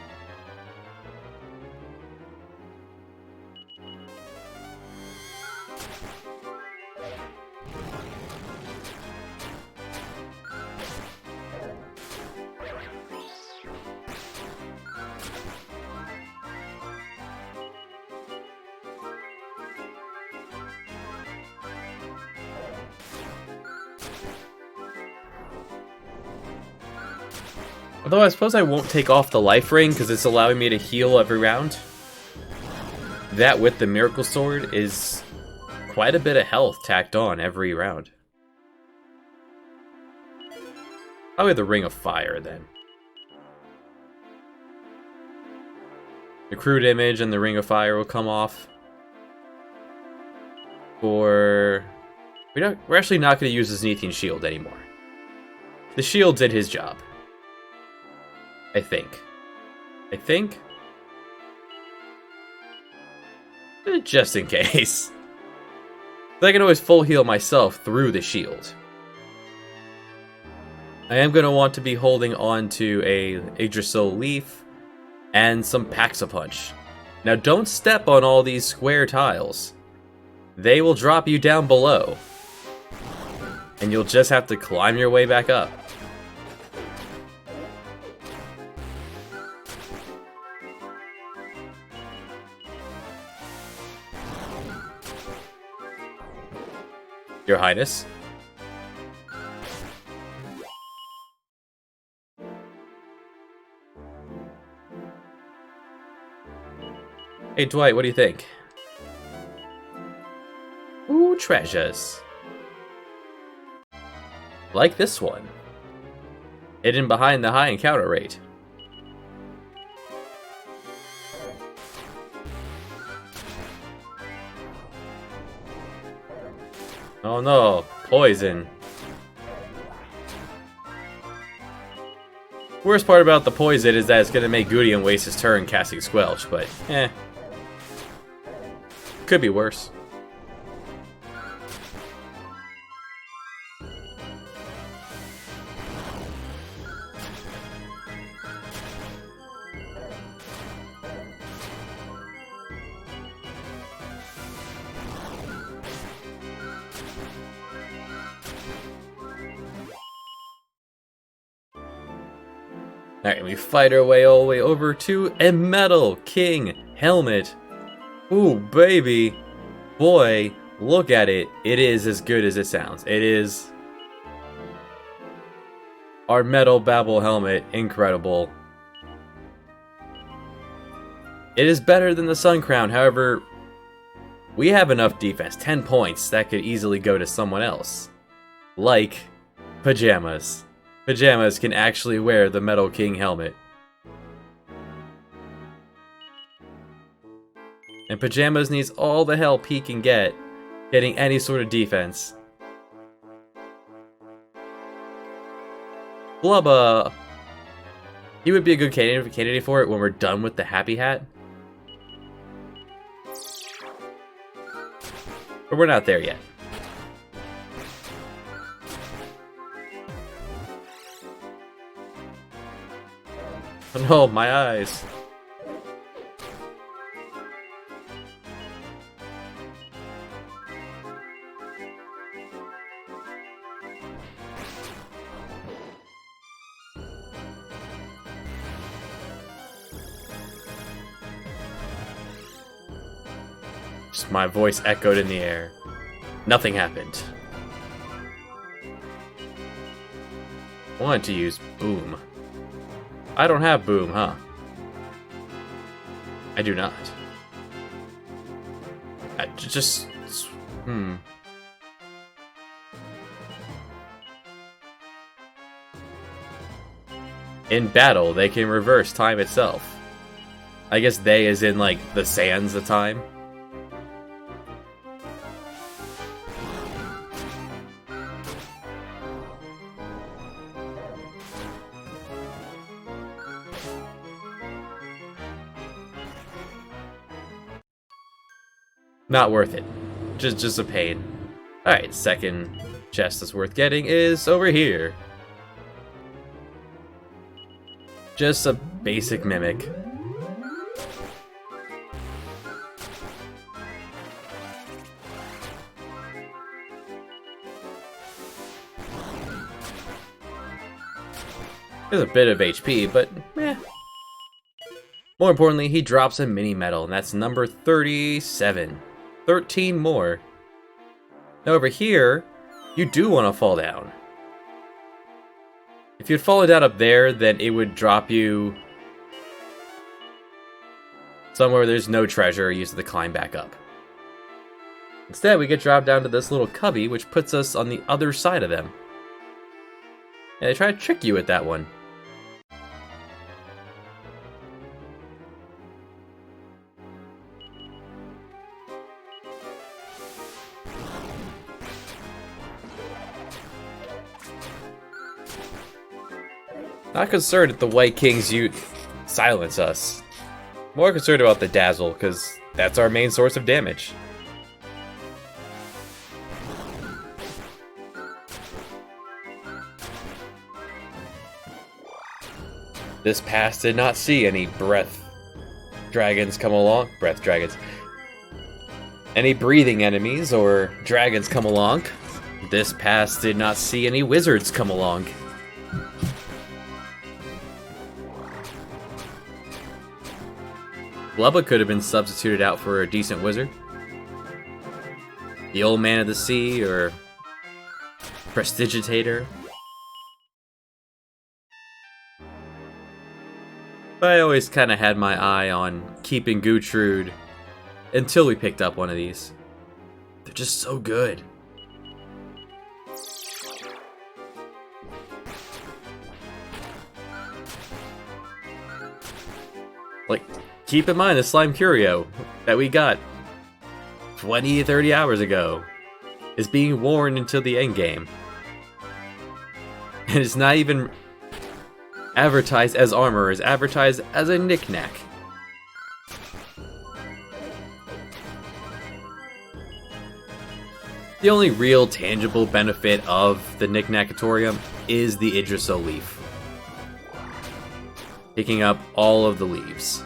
A: Although I suppose I won't take off the life ring because it's allowing me to heal every round. That with the miracle sword is quite a bit of health tacked on every round. Probably the ring of fire then. The crude image and the ring of fire will come off. We're actually not going to use the Zenithian shield anymore. The shield did his job. I think. Just in case. I can always full heal myself through the shield. I am going to want to be holding on to a Yggdrasil leaf and some Pax-a-Punch. Now don't step on all these square tiles. They will drop you down below. And you'll just have to climb your way back up. Your Highness. Hey Dwight, what do you think? Ooh, treasures. Like this one. Hidden behind the high encounter rate. Oh no, poison. Worst part about the poison is that it's gonna make Goudian waste his turn casting Squelch, but could be worse. Alright, we fight our way all the way over to a Metal King helmet. Ooh, baby. Boy, look at it. It is as good as it sounds. It is our Metal Babel helmet. Incredible. It is better than the Sun Crown. However, we have enough defense. 10 points. That could easily go to someone else. Like Pajamas. Pajamas can actually wear the Metal King helmet. And Pajamas needs all the help he can get getting any sort of defense. Blubba! He would be a good candidate for it when we're done with the Happy Hat. But we're not there yet. Oh no, my eyes. Just my voice echoed in the air. Nothing happened. I wanted to use Boom. I don't have Boom, huh? I do not. In battle, they can reverse time itself. I guess they as in, like, the sands of time. Not worth it. Just a pain. Alright, second chest that's worth getting is over here. Just a basic mimic. There's a bit of HP, but meh. More importantly, he drops a mini medal, and that's number 37. 13 more. Now over here, you do want to fall down. If you'd fallen down up there, then it would drop you somewhere where there's no treasure, you have to climb back up. Instead, we get dropped down to this little cubby, which puts us on the other side of them. And they try to trick you with that one. Not concerned if the White Kings silence us. More concerned about the Dazzle, because that's our main source of damage. This pass did not see any breath dragons come along. Breath dragons. Any breathing enemies or dragons come along. This pass did not see any wizards come along. Blubba could have been substituted out for a decent wizard. The Old Man of the Sea or Prestidigitator. But I always kind of had my eye on keeping Gutrud until we picked up one of these. They're just so good. Like, keep in mind the Slime Curio that we got 20 to 30 hours ago is being worn until the end game. And it's not even advertised as armor is advertised as a knick-knack. The only real tangible benefit of the Knick-Knackatorium is the Yggdrasil leaf. Picking up all of the leaves.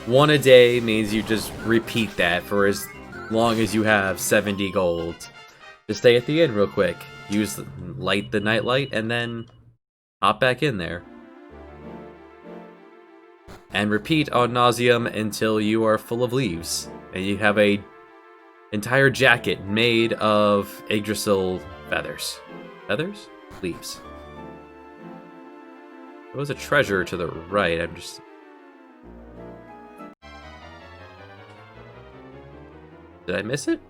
A: One a day means you just repeat that for as long as you have 70 gold. Just stay at the inn real quick. Light the nightlight and then hop back in there. And repeat ad nauseum until you are full of leaves. And you have a entire jacket made of Yggdrasil feathers. Feathers? Leaves. There was a treasure to the right, I'm just... Did I miss it?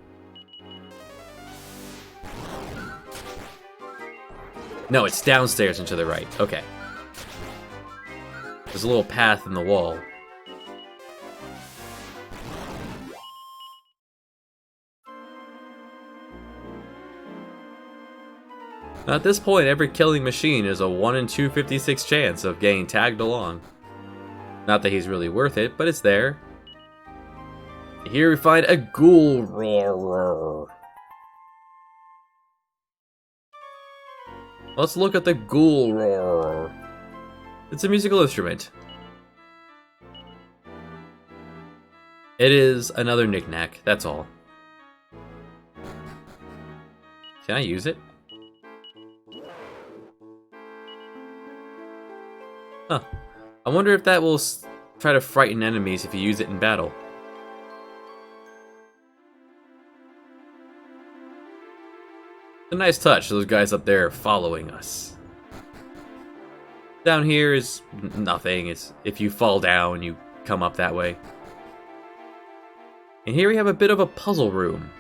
A: No, it's downstairs and to the right. Okay. There's a little path in the wall. Now at this point, every killing machine is a 1 in 256 chance of getting tagged along. Not that he's really worth it, but it's there. Here we find a Ghoul Roar. Let's look at the Ghoul Roar. It's a musical instrument. It is another knick-knack, that's all. Can I use it? Huh. I wonder if that will try to frighten enemies if you use it in battle. A nice touch, those guys up there following us. Down here is nothing. It's if you fall down, you come up that way. And here we have a bit of a puzzle room.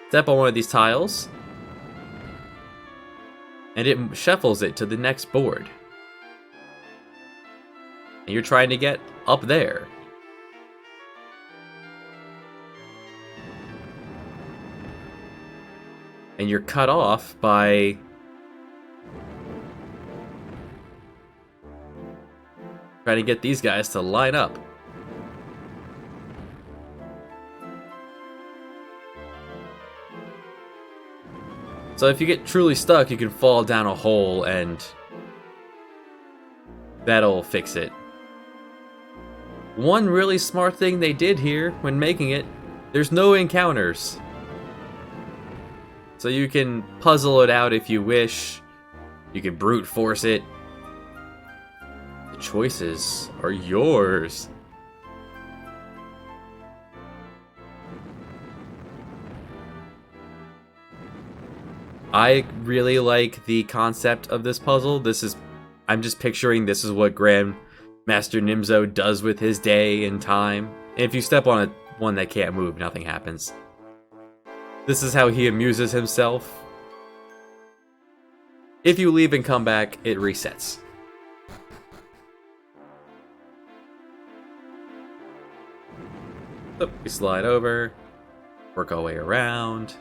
A: Step on one of these tiles, and it shuffles it to the next board. And you're trying to get up there. And you're cut off by trying to get these guys to line up. So if you get truly stuck, you can fall down a hole and that'll fix it. One really smart thing they did here when making it, there's no encounters. So you can puzzle it out if you wish. You can brute force it. The choices are yours. I really like the concept of this puzzle. I'm just picturing this is what Grandmaster Nimzo does with his day and time. And if you step on one that can't move, nothing happens. This is how he amuses himself. If you leave and come back, it resets. So we slide over, work our way around.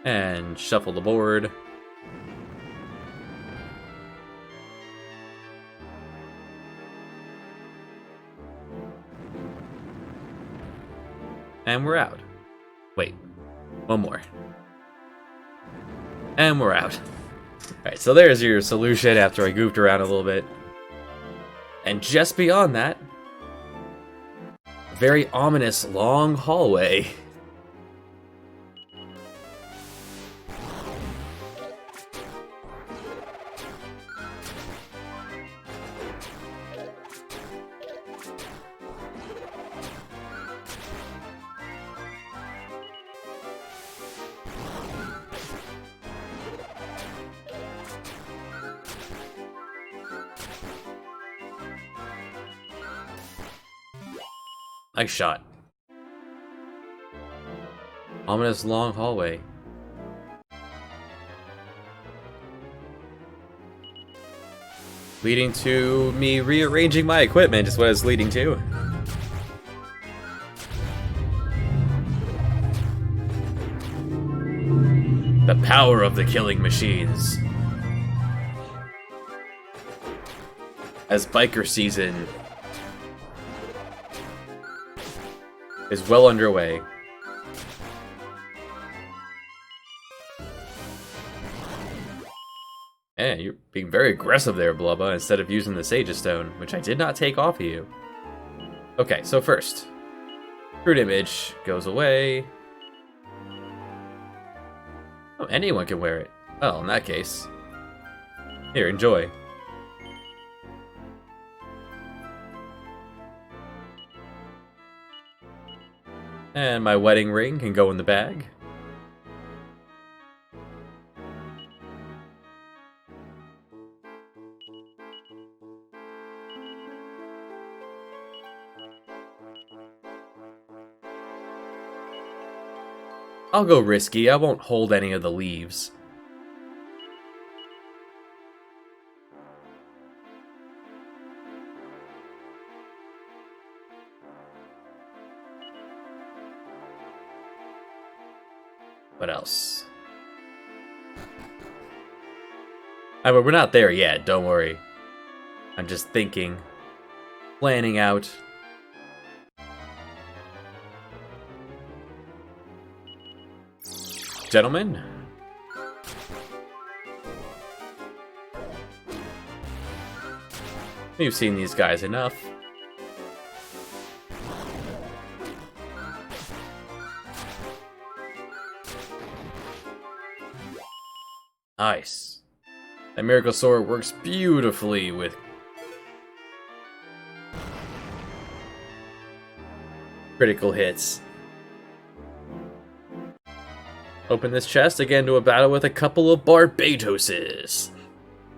A: And shuffle the board. And we're out. Wait, one more. And we're out. Alright, so there's your solution after I goofed around a little bit. And just beyond that, a very ominous long hallway. Nice shot. Ominous long hallway. Leading to me rearranging my equipment is what it's leading to. The power of the killing machines. As biker season is well underway. Yeah, you're being very aggressive there, Blubba, instead of using the Sage's Stone, which I did not take off of you. Okay, so first, crude image goes away. Oh, anyone can wear it. Well, in that case, here, enjoy. And my wedding ring can go in the bag. I'll go risky, I won't hold any of the leaves. What else? But we're not there yet, don't worry. I'm just thinking, planning out. Gentlemen? You've seen these guys enough. Nice. That Miracle Sword works beautifully with critical hits. Open this chest again to a battle with a couple of Barbadoses.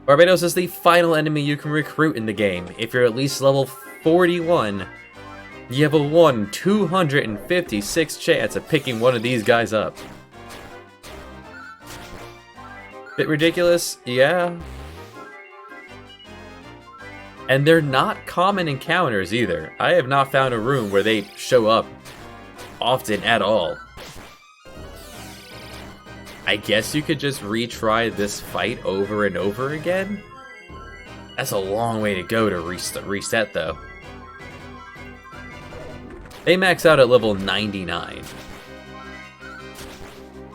A: Barbados is the final enemy you can recruit in the game. If you're at least level 41, you have a 1/256 chance of picking one of these guys up. Bit ridiculous? Yeah. And they're not common encounters either. I have not found a room where they show up often at all. I guess you could just retry this fight over and over again? That's a long way to go to reset though. They max out at level 99.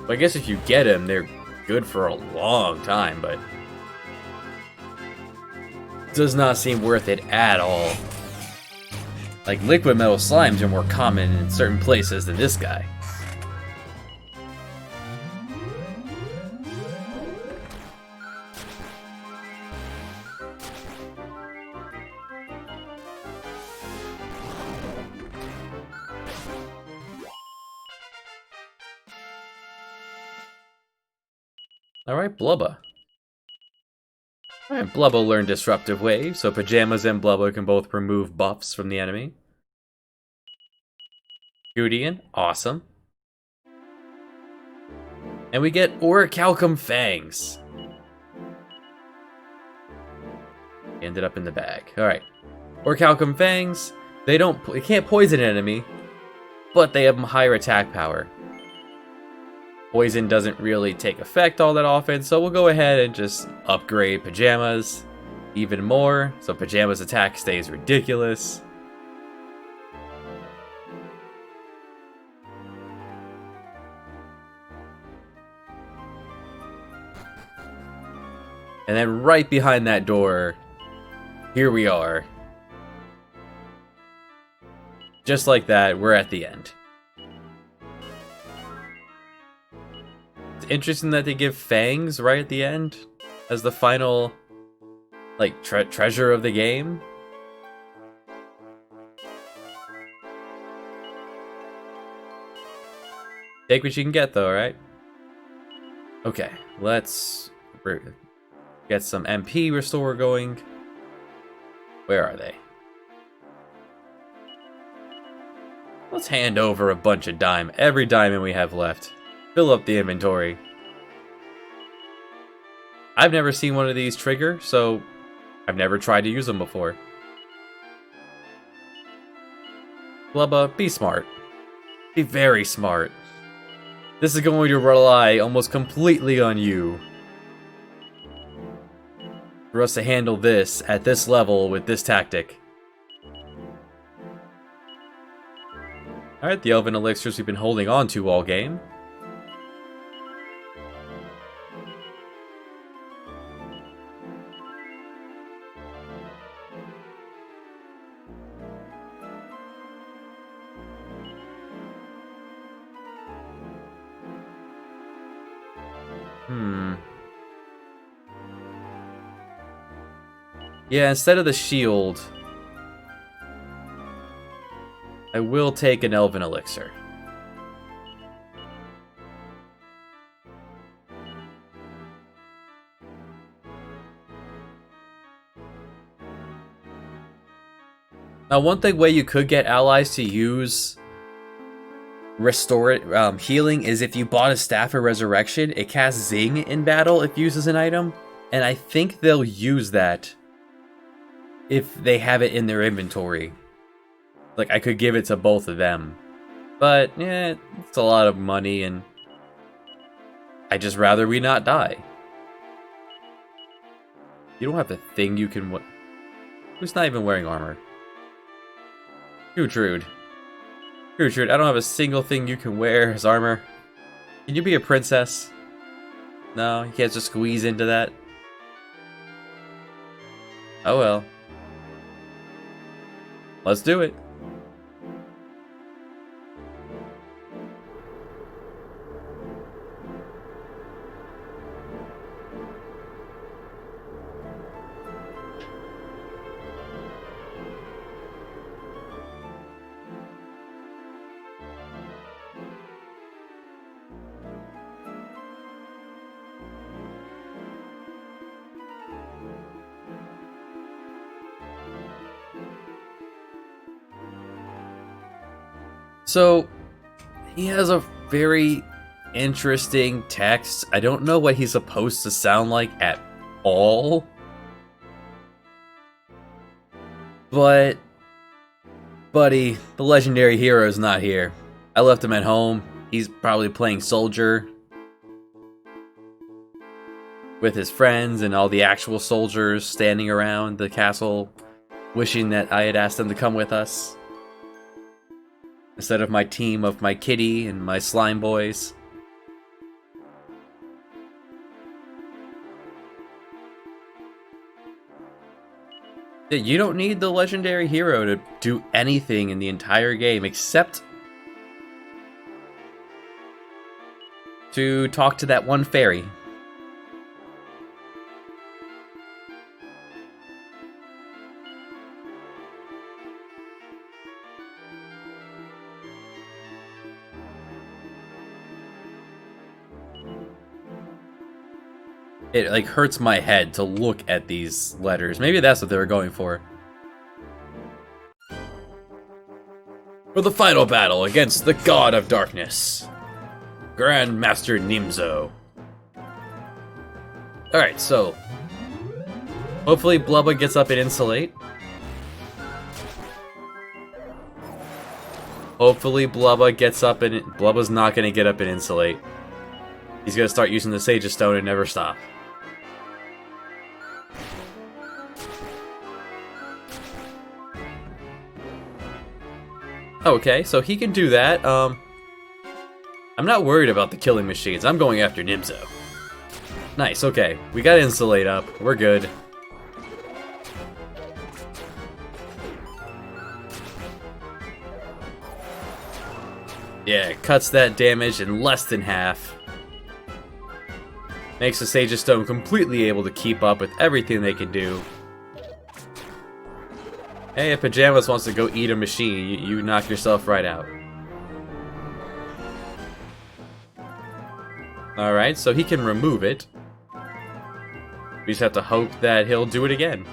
A: But I guess if you get them, they're good for a long time, but does not seem worth it at all. Like, liquid metal slimes are more common in certain places than this guy. Alright, Blubba. Alright, Blubba learned Disruptive Wave, so Pajamas and Blubba can both remove buffs from the enemy. Gudian, awesome. And we get Orichalcum Fangs. Ended up in the bag. Alright. Orichalcum Fangs, they can't poison an enemy, but they have higher attack power. Poison doesn't really take effect all that often, so we'll go ahead and just upgrade Pajamas even more, so Pajamas' attack stays ridiculous. And then right behind that door, here we are. Just like that, we're at the end. Interesting that they give fangs right at the end as the final, like, treasure of the game. Take what you can get, though, right? Okay, let's get some MP restore going. Where are they? Let's hand over a bunch of every diamond we have left. Fill up the inventory. I've never seen one of these trigger, so I've never tried to use them before. Blubba, be smart. Be very smart. This is going to rely almost completely on you. For us to handle this at this level with this tactic. Alright, the Elven Elixirs we've been holding on to all game. Yeah, instead of the shield, I will take an Elven Elixir. Now, one way you could get allies to use healing is if you bought a Staff of Resurrection, it casts Zing in battle if used as an item, and I think they'll use that if they have it in their inventory. Like, I could give it to both of them. But, yeah, it's a lot of money, and I'd just rather we not die. You don't have a thing you can... Who's not even wearing armor? Gertrude. Gertrude, I don't have a single thing you can wear as armor. Can you be a princess? No, you can't just squeeze into that. Oh well. Let's do it. So, he has a very interesting text. I don't know what he's supposed to sound like at all. But, buddy, the legendary hero is not here. I left him at home. He's probably playing soldier with his friends and all the actual soldiers standing around the castle, wishing that I had asked them to come with us. Instead of my team of my kitty and my slime boys. Yeah, you don't need the legendary hero to do anything in the entire game except to talk to that one fairy. It, like, hurts my head to look at these letters. Maybe that's what they were going for. For the final battle against the God of Darkness, Grand Master Nimzo. Alright, so hopefully Blubba gets up and Insulate. Hopefully Blubba gets up and... Blubba's not going to get up and Insulate. He's going to start using the Sage's Stone and never stop. Okay, so he can do that. I'm not worried about the killing machines. I'm going after Nimzo. Nice, okay. We got Insulate up. We're good. Yeah, it cuts that damage in less than half. Makes the Sage's Stone completely able to keep up with everything they can do. Hey, if Pajamas wants to go eat a machine, you knock yourself right out. Alright, so he can remove it. We just have to hope that he'll do it again.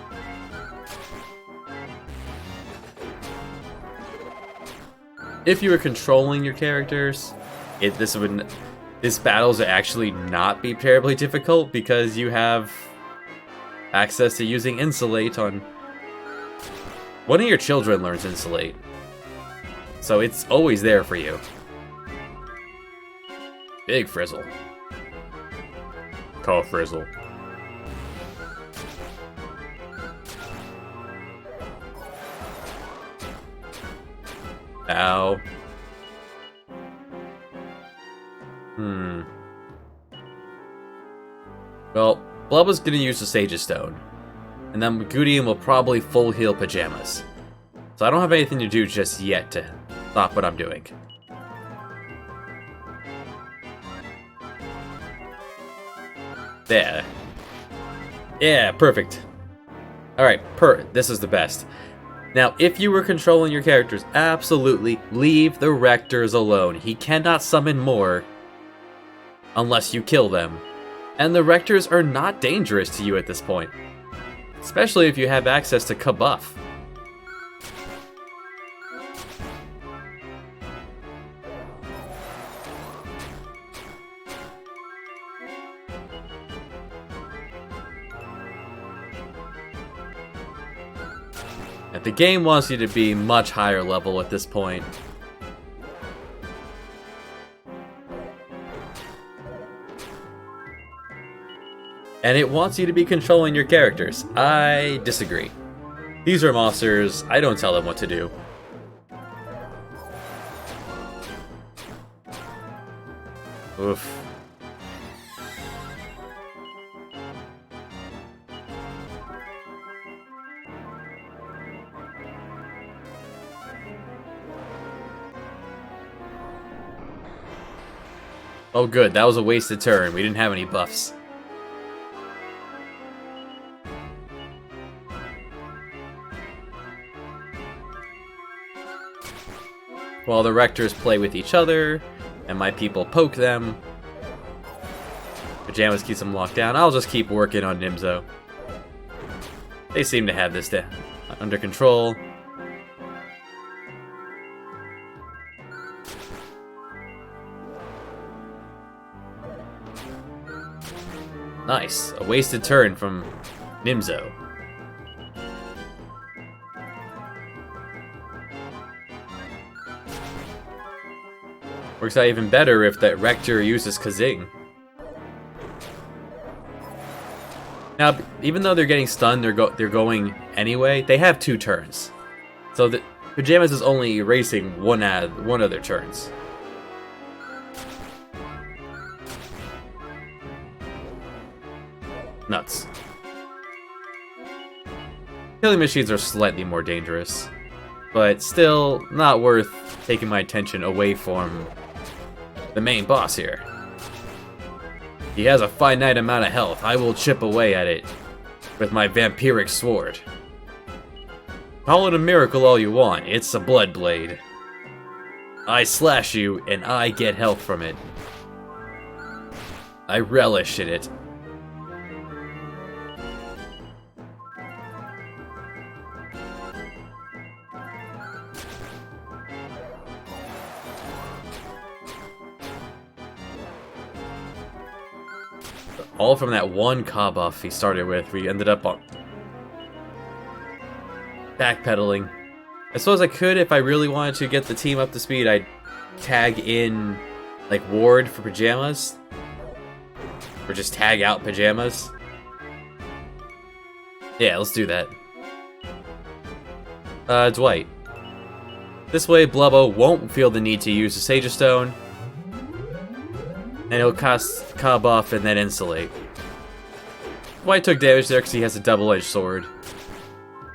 A: If you were controlling your characters, this battles would actually not be terribly difficult because you have access to using Insulate on... One of your children learns Insulate. So it's always there for you. Big Frizzle. Call Frizzle. Ow. Well, Blubba's gonna use the Sage's Stone. And then Gudian will probably full heal Pajamas. So I don't have anything to do just yet to stop what I'm doing. There. Yeah, perfect. Alright, this is the best. Now, if you were controlling your characters, absolutely leave the Rectors alone. He cannot summon more unless you kill them. And the Rectors are not dangerous to you at this point. Especially if you have access to Kabuff. The game wants you to be much higher level at this point. And it wants you to be controlling your characters. I disagree. These are monsters, I don't tell them what to do. Oof. Oh good, that was a wasted turn. We didn't have any buffs. While the Rectors play with each other, and my people poke them. Pajamas keeps them locked down. I'll just keep working on Nimzo. They seem to have this under control. Nice, a wasted turn from Nimzo. Works out even better if that Rector uses Kazing. Now, even though they're getting stunned, they're going anyway. They have 2 turns, so the Pajamas is only erasing one of their turns. Nuts. Killing machines are slightly more dangerous, but still not worth taking my attention away from the main boss here. He has a finite amount of health. I will chip away at it with my vampiric sword. Call it a miracle all you want, it's a blood blade. I slash you and I get health from it. I relish in it. All from that one Ka buff he started with, we ended up on backpedaling. I suppose I could, if I really wanted to get the team up to speed, I'd tag in, like, Ward for Pajamas. Or just tag out Pajamas. Yeah, let's do that. Dwight. This way, Blubbo won't feel the need to use the Sage Stone. And he'll cast Ka buff and then Insulate. Dwight took damage there because he has a double-edged sword.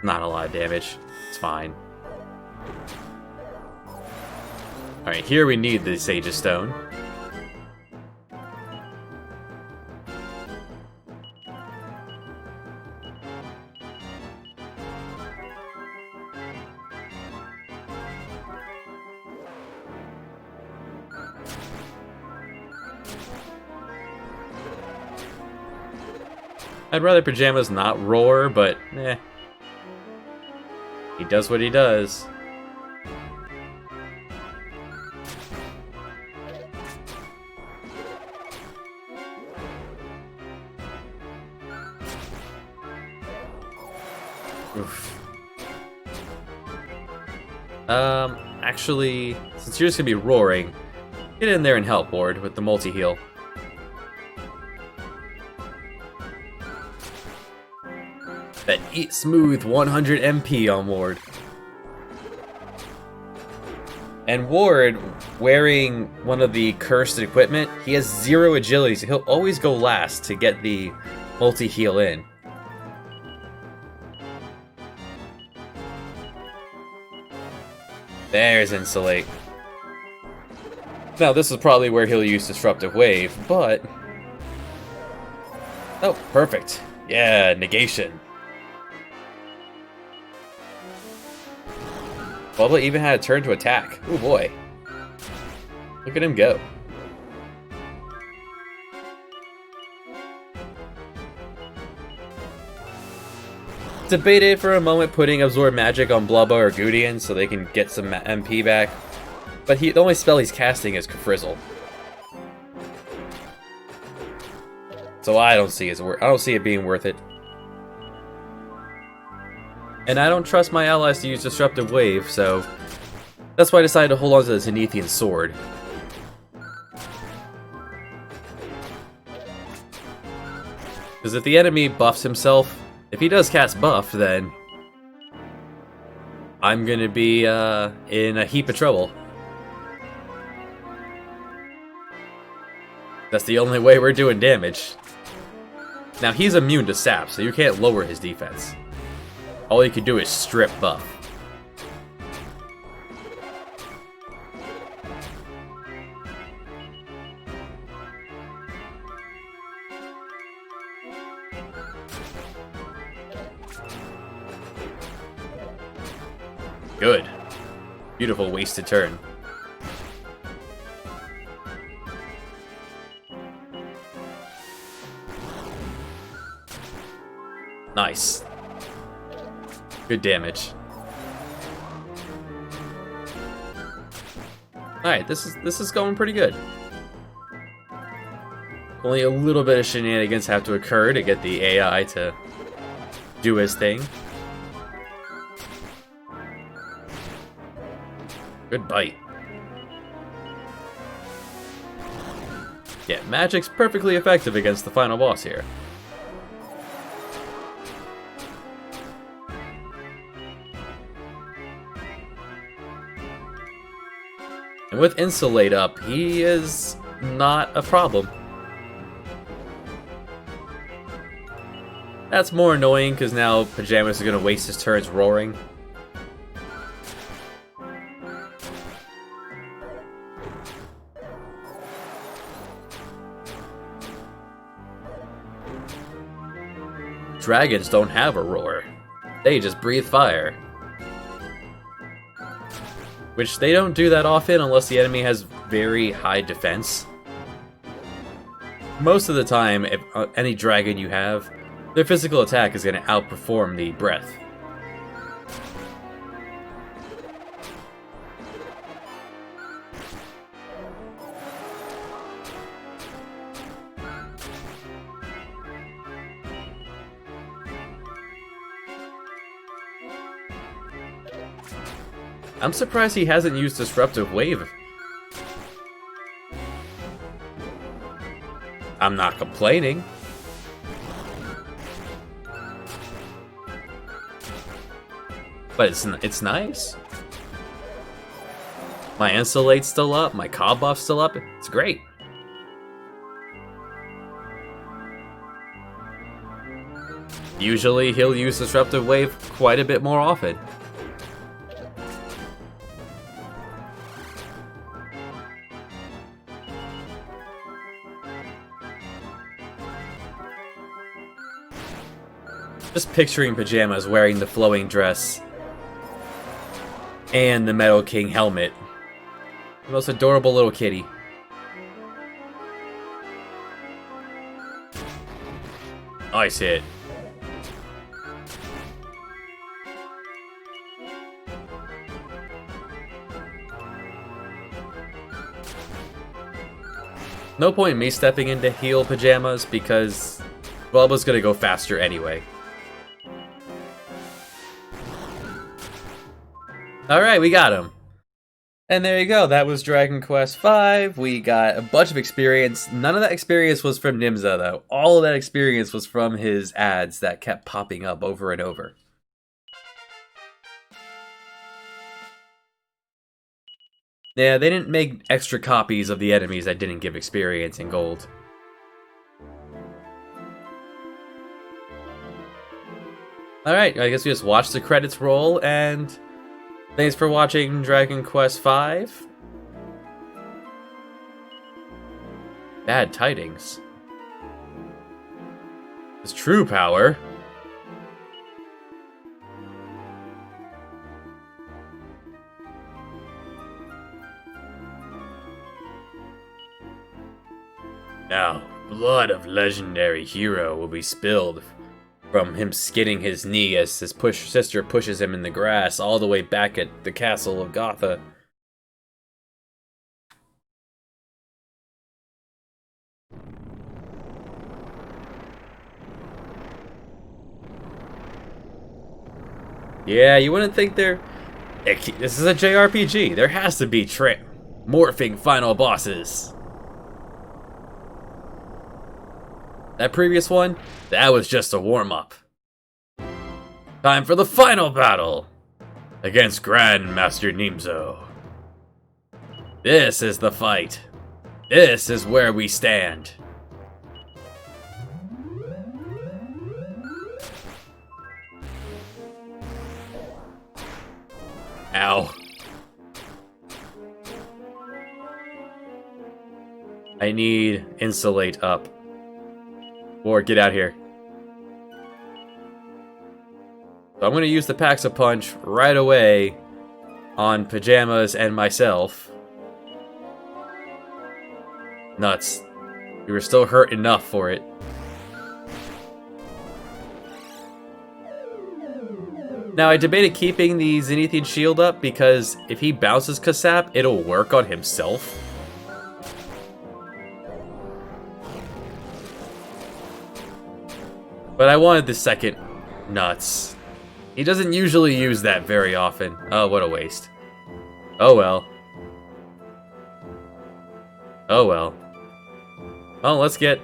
A: Not a lot of damage. It's fine. Alright, here we need the Sage Stone. I'd rather Pajamas not roar, but eh. He does what he does. Oof. Actually, since you're just gonna be roaring, get in there and help, Ward, with the multi-heal. That Eat Smooth 100 MP on Ward. And Ward, wearing one of the cursed equipment, he has 0 agility, so he'll always go last to get the multi-heal in. There's Insulate. Now, this is probably where he'll use Disruptive Wave, but... Oh, perfect. Yeah, Negation. Bubba even had a turn to attack. Oh boy. Look at him go. Debated for a moment putting Absorb Magic on Blubba or Gudian so they can get some MP back, but the only spell he's casting is Frizzle. So I don't see it being worth it. And I don't trust my allies to use Disruptive Wave, so that's why I decided to hold on to the Zenithian Sword. Because if the enemy buffs himself, if he does cast buff, then I'm gonna be in a heap of trouble. That's the only way we're doing damage. Now he's immune to sap, so you can't lower his defense. All you can do is strip buff. Good. Beautiful wasted turn. Nice. Good damage. Alright, this is going pretty good. Only a little bit of shenanigans have to occur to get the AI to do his thing. Good bite. Yeah, magic's perfectly effective against the final boss here. And with Insulate up, he is not a problem. That's more annoying because now Pajamas is going to waste his turns roaring. Dragons don't have a roar. They just breathe fire. Which they don't do that often unless the enemy has very high defense. Most of the time, if any dragon you have, their physical attack is going to outperform the breath. I'm surprised he hasn't used Disruptive Wave. I'm not complaining. But it's nice. My Insulate's still up, my Cobb buff's still up. It's great. Usually he'll use Disruptive Wave quite a bit more often. Just picturing Pajamas wearing the flowing dress and the Metal King helmet. The most adorable little kitty. Nice hit. No point in me stepping in to heal Pajamas because Bubba's gonna go faster anyway. Alright, we got him. And there you go, that was Dragon Quest V. We got a bunch of experience. None of that experience was from Nimza, though. All of that experience was from his ads that kept popping up over and over. Yeah, they didn't make extra copies of the enemies that didn't give experience in gold. Alright, I guess we just watch the credits roll, and thanks for watching Dragon Quest V. Bad tidings. His true power. Now, blood of legendary hero will be spilled from him skidding his knee as his sister pushes him in the grass all the way back at the castle of Gotha. Yeah, you wouldn't think this is a JRPG. There has to be morphing final bosses. That previous one, that was just a warm-up. Time for the final battle against Grandmaster Nimzo. This is the fight. This is where we stand. Ow. I need insulate up. Or get out here. So I'm going to use the Pax-a-Punch right away on Pajamas and myself. Nuts. We were still hurt enough for it. Now, I debated keeping the Zenithian shield up because if he bounces Kasap, it'll work on himself. But I wanted the second. Nuts. He doesn't usually use that very often. Oh, what a waste. Oh well. Oh well. Well, let's get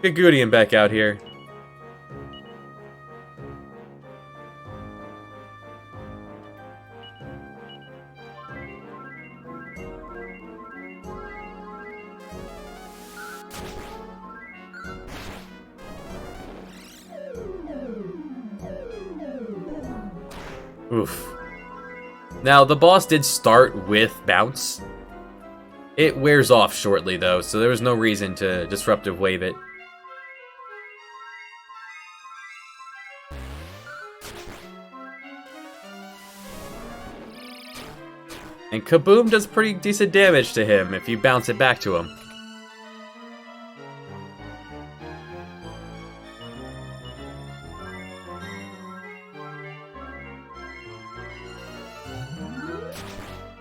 A: Goudian back out here. Oof. Now, the boss did start with bounce. It wears off shortly, though, so there was no reason to disruptive wave it. And Kaboom does pretty decent damage to him if you bounce it back to him.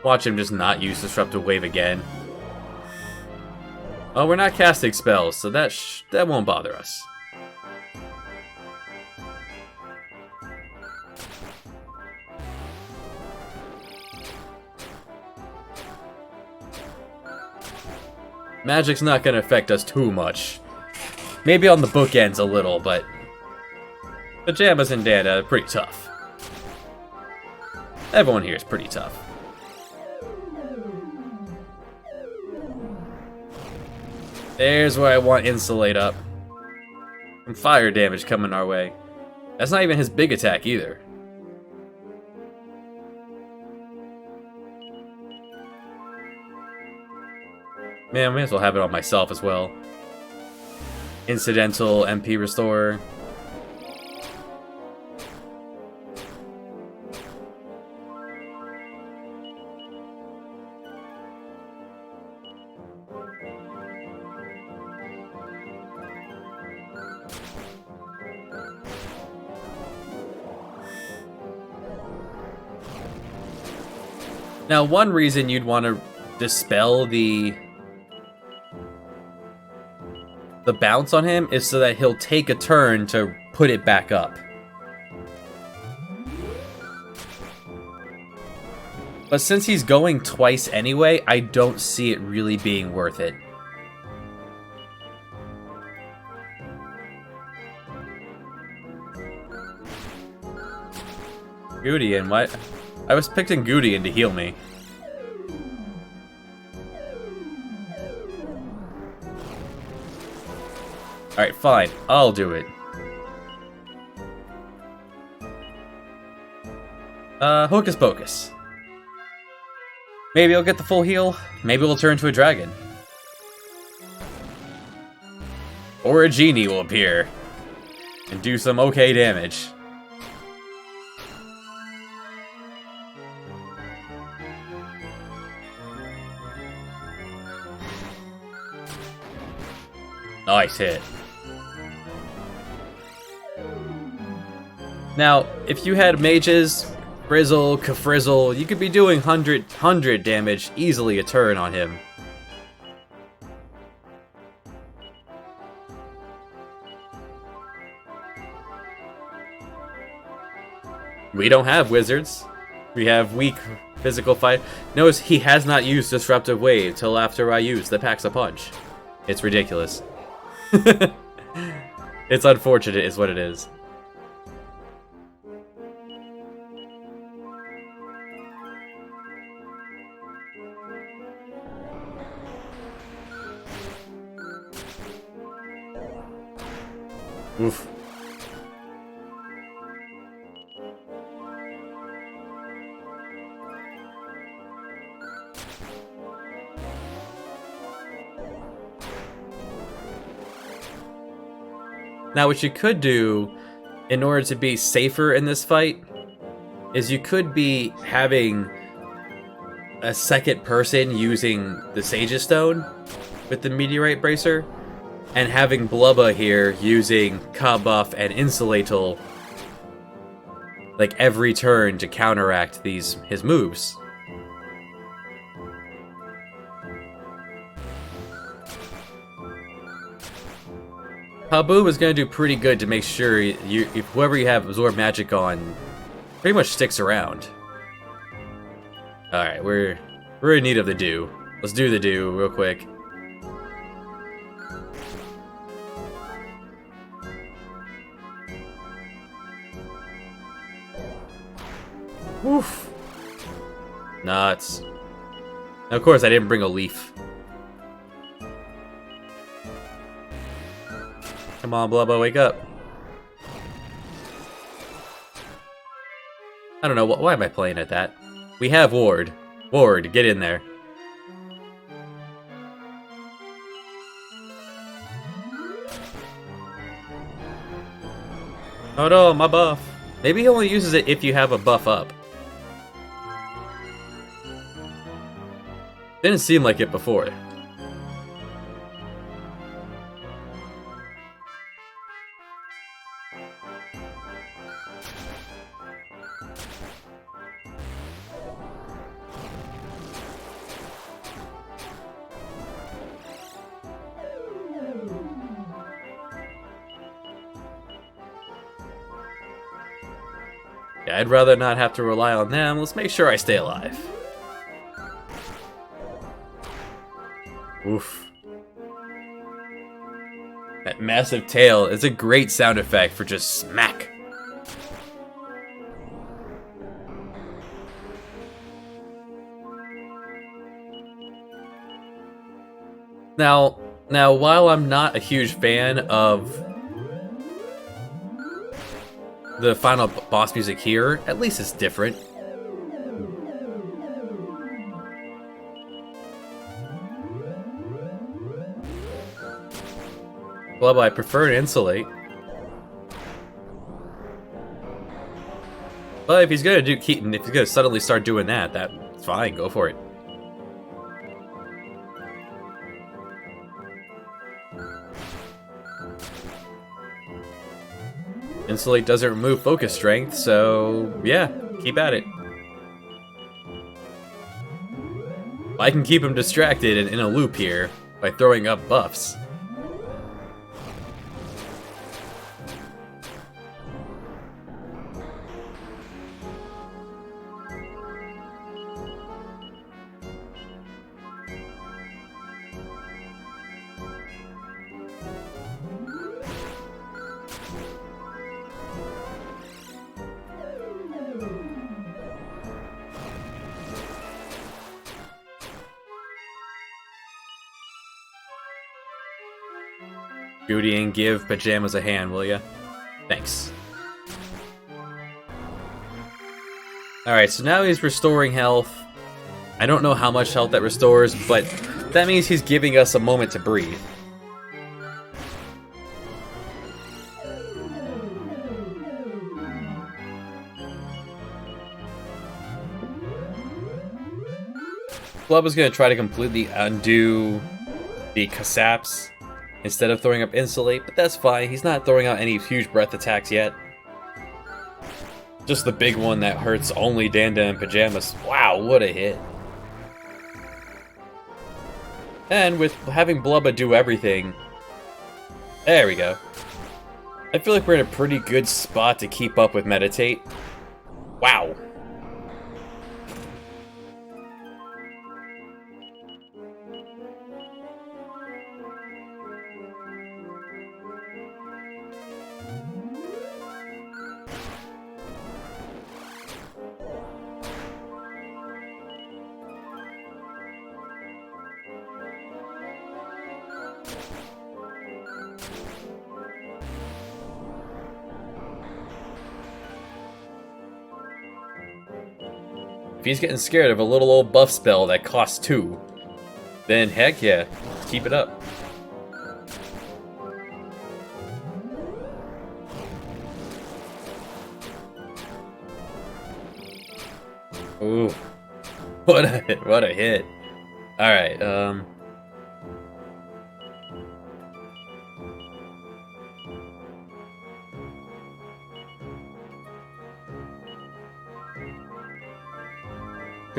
A: Watch him just not use Disruptive Wave again. Oh, we're not casting spells, so that won't bother us. Magic's not gonna affect us too much. Maybe on the bookends a little, but Pajamas and Dada are pretty tough. Everyone here is pretty tough. There's where I want Insulate up. Some fire damage coming our way. That's not even his big attack either. Man, I may as well have it on myself as well. Incidental MP Restorer. Now, one reason you'd want to dispel the bounce on him is so that he'll take a turn to put it back up. But since he's going twice anyway, I don't see it really being worth it. Gudian, what? I was picking Gudian to heal me. Alright, fine. I'll do it. Hocus Pocus. Maybe I'll get the full heal. Maybe we'll turn into a dragon. Or a genie will appear. And do some okay damage. Nice hit. Now, if you had mages, Frizzle, Kafrizzle, you could be doing 100 damage easily a turn on him. We don't have wizards. We have weak physical fight. Notice he has not used Disruptive Wave till after I use the Pax-a-Punch. It's ridiculous. It's unfortunate is what it is. Oof. Now, what you could do, in order to be safer in this fight, is you could be having a second person using the Sage's Stone with the Meteorite Bracer, and having Blubba here using Ka-Buff and Insulatal like every turn to counteract his moves. Habu is going to do pretty good to make sure whoever you have Absorb Magic on pretty much sticks around. Alright, we're in need of the do. Let's do the do real quick. Woof. Nuts. Now, of course, I didn't bring a leaf. Come on, Blubba, wake up. I don't know, why am I playing at that? We have Ward. Ward, get in there. Oh no, my buff. Maybe he only uses it if you have a buff up. Didn't seem like it before. Yeah, I'd rather not have to rely on them. Let's make sure I stay alive. Oof. That massive tail is a great sound effect for just smack. Now, while I'm not a huge fan of the final boss music here, at least it's different. Well, I prefer to insulate. But if he's gonna do Keaton, if he's gonna suddenly start doing that, that's fine, go for it. Insulate doesn't remove focus strength, so yeah, keep at it. I can keep him distracted and in a loop here by throwing up buffs. Goody, give Pajamas a hand, will ya? Thanks. Alright, so now he's restoring health. I don't know how much health that restores, but that means he's giving us a moment to breathe. Blub is going to try to completely undo the Kasaps instead of throwing up Insulate, but that's fine. He's not throwing out any huge breath attacks yet. Just the big one that hurts only Danda and Pajamas. Wow, what a hit. And with having Blubba do everything... There we go. I feel like we're in a pretty good spot to keep up with Meditate. Wow. If he's getting scared of a little old buff spell that costs 2, then heck yeah, keep it up. Ooh, what a hit! What a hit! All right,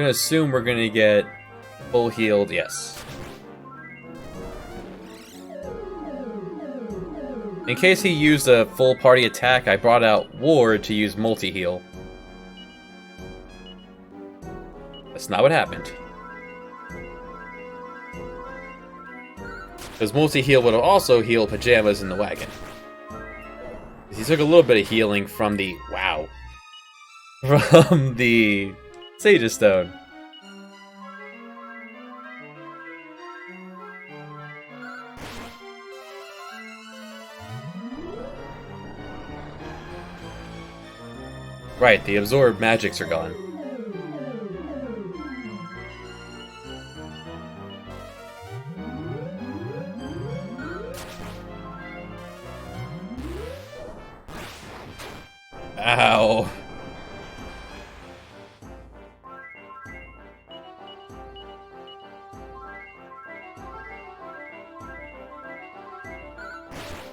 A: gonna assume we're gonna get full healed, yes. In case he used a full party attack, I brought out Ward to use multi-heal. That's not what happened. Because multi-heal would have also healed Pajamas in the wagon. He took a little bit of healing from the... Wow. From the... Sage's Stone. Right, the absorbed magics are gone. Ow.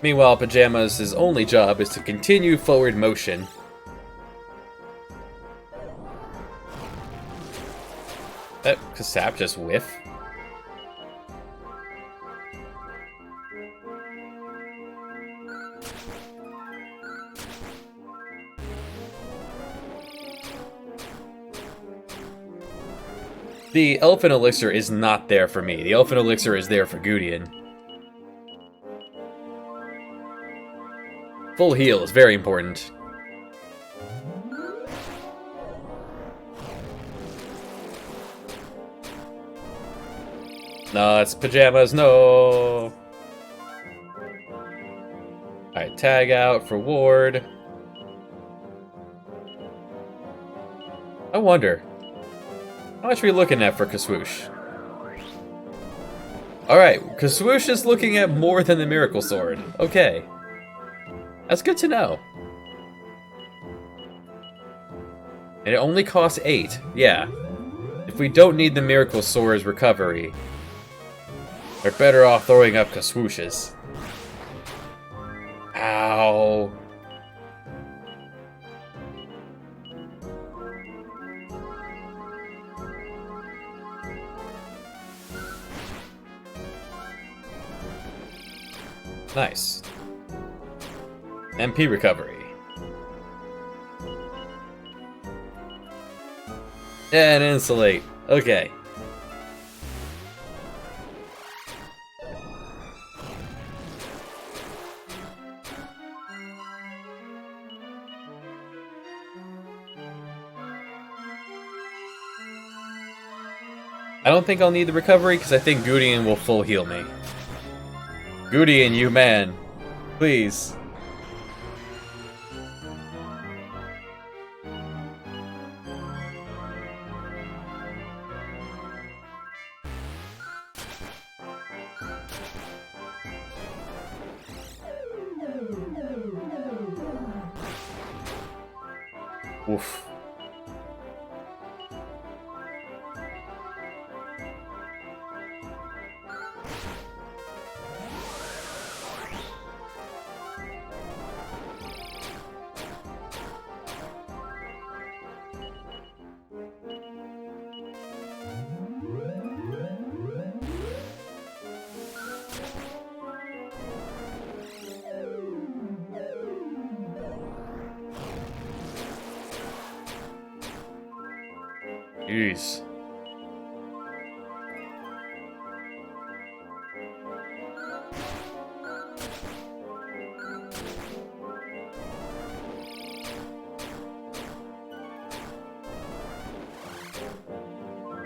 A: Meanwhile, Pajamas' only job is to continue forward motion. That Kasap just whiff. The Elephant Elixir is not there for me. The Elephant Elixir is there for Goudian. Full heal is very important. No, it's Pajamas, no! Alright, tag out for Ward. I wonder, how much are we looking at for Kaswoosh? Alright, Kaswoosh is looking at more than the Miracle Sword. Okay. That's good to know. And it only costs 8. Yeah. If we don't need the Miracle Sword's recovery, we're better off throwing up Kaswooshes. Ow. Nice. MP recovery. And insulate. Okay. I don't think I'll need the recovery because I think Goudian will full heal me. Goudian, you man. Please. Oof. Jeez.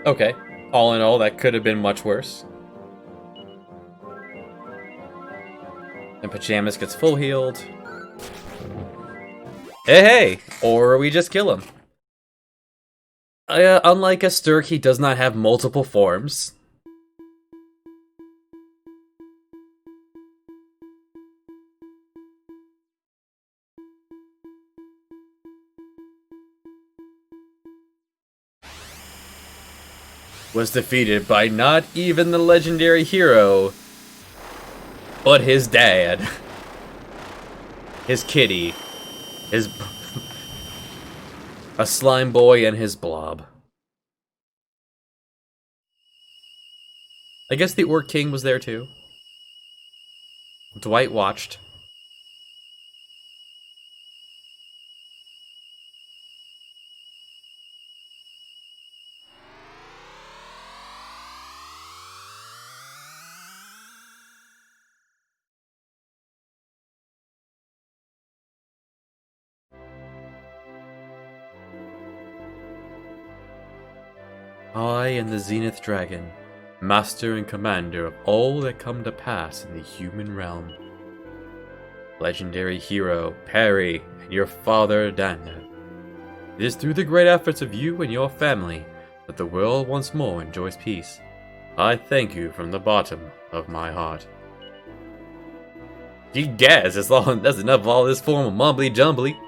A: Okay. All in all, that could have been much worse. And Pajamas gets full healed. Hey! Or we just kill him. Unlike a Sturk, he does not have multiple forms. Was defeated by not even the legendary hero, but his dad. His kitty. His... a slime boy and his blob. I guess the Orc King was there too. Dwight watched. I am the Zenith Dragon, master and commander of all that come to pass in the human realm. Legendary hero, Perry, and your father, Daniel. It is through the great efforts of you and your family that the world once more enjoys peace. I thank you from the bottom of my heart. You guess, as long that's enough of all this form of mumbly jumbly.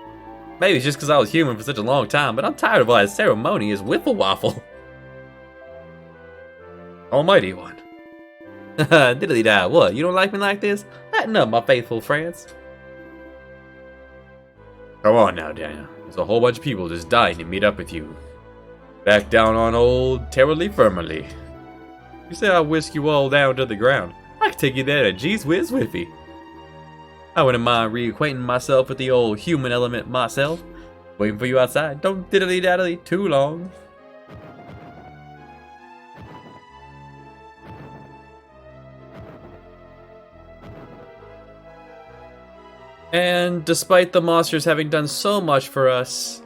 A: Maybe it's just because I was human for such a long time, but I'm tired of all that ceremonious wiffle waffle. Almighty one. Diddly da, what? You don't like me like this? Lighten up, my faithful friends. Come on now, Daniel. There's a whole bunch of people just dying to meet up with you. Back down on old Terribly Firmly. You say I'll whisk you all down to the ground. I can take you there to G's Whiz Whiffy. I wouldn't mind reacquainting myself with the old human element myself. Waiting for you outside. Don't diddly daddly too long. And despite the monsters having done so much for us,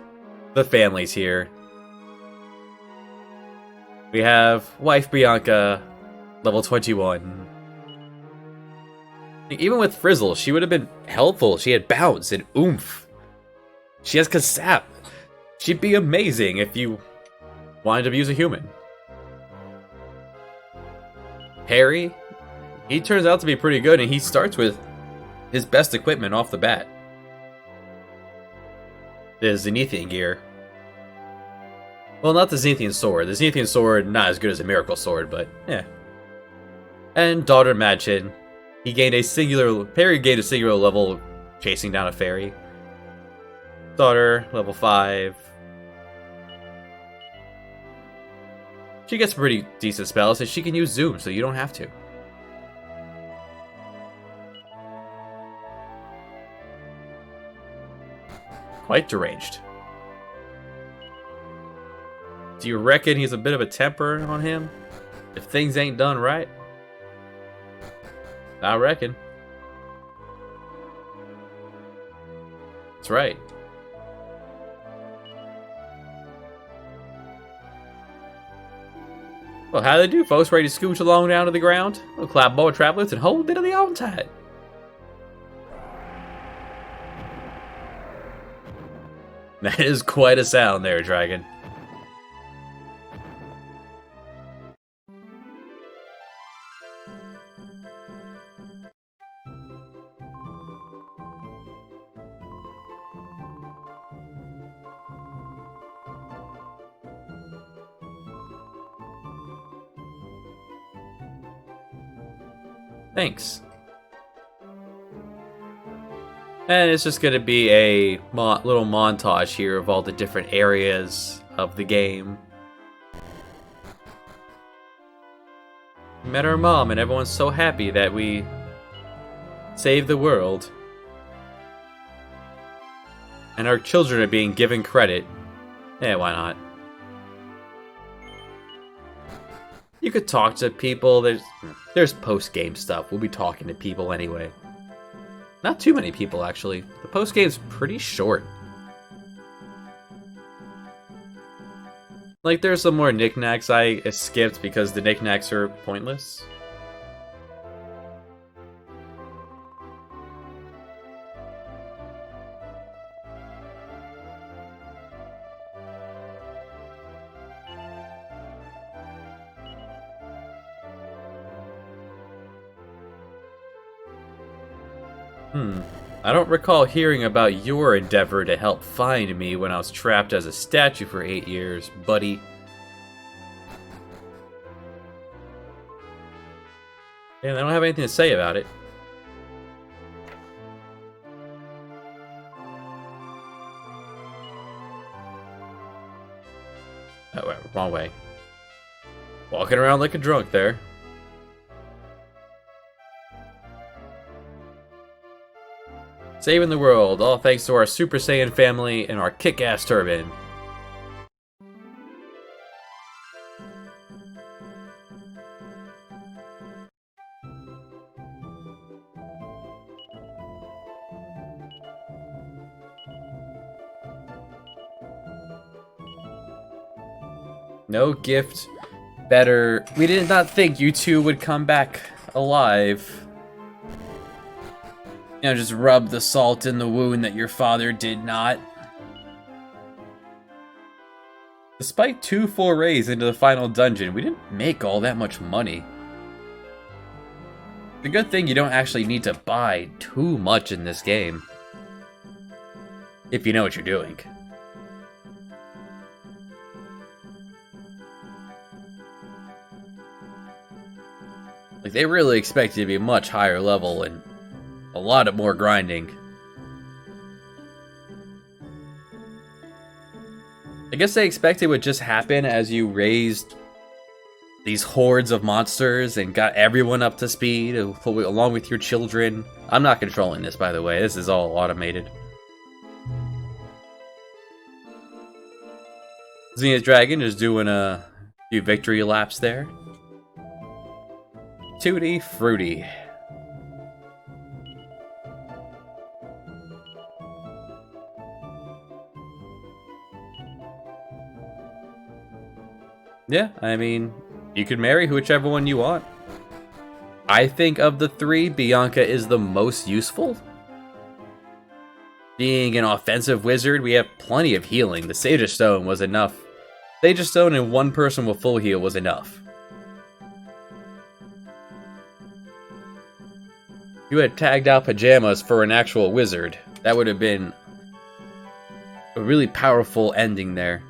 A: the family's here. We have wife Bianca, level 21. Even with Frizzle, she would have been helpful. She had bounce and oomph. She has Kasap. She'd be amazing if you wanted to abuse a human. Harry, he turns out to be pretty good, and he starts with his best equipment off the bat. The Zenithian gear. Well, not the Zenithian sword. The Zenithian sword, not as good as a miracle sword, but yeah. And daughter Madchin. Perry gained a singular level chasing down a fairy. Daughter, level 5. She gets pretty decent spells, and she can use Zoom, so you don't have to. Quite deranged. Do you reckon he's a bit of a temper on him? If things ain't done right? I reckon. That's right. Well, how do they do, folks? Ready to scooch along down to the ground? We'll clap more travelers and hold diddly on tight. That is quite a sound there, Dragon. Thanks. And it's just going to be a little montage here of all the different areas of the game. We met our mom, and everyone's so happy that we saved the world. And our children are being given credit. Yeah, why not? You could talk to people. There's post-game stuff. We'll be talking to people anyway. Not too many people, actually. The post-game's pretty short. Like, there's some more knickknacks I skipped because the knickknacks are pointless. I don't recall hearing about your endeavor to help find me when I was trapped as a statue for 8 years, buddy. And I don't have anything to say about it. Oh, wrong way. Walking around like a drunk there. Saving the world, all thanks to our Super Saiyan family and our kick-ass turban. No gift better. We did not think you two would come back alive. You know, just rub the salt in the wound that your father did not. Despite 2 forays into the final dungeon, we didn't make all that much money. The good thing you don't actually need to buy too much in this game. If you know what you're doing. Like, they really expect you to be much higher level and a lot of more grinding. I guess they expect it would just happen as you raised these hordes of monsters and got everyone up to speed along with your children. I'm not controlling this, by the way. This is all automated. Zenith Dragon is doing a few victory laps there. Tutti Frutti. Yeah, I mean, you could marry whichever one you want. I think of the 3, Bianca is the most useful. Being an offensive wizard, we have plenty of healing. The Sage of Stone was enough. Sage of Stone and 1 person with full heal was enough. You had tagged out pajamas for an actual wizard. That would have been a really powerful ending there.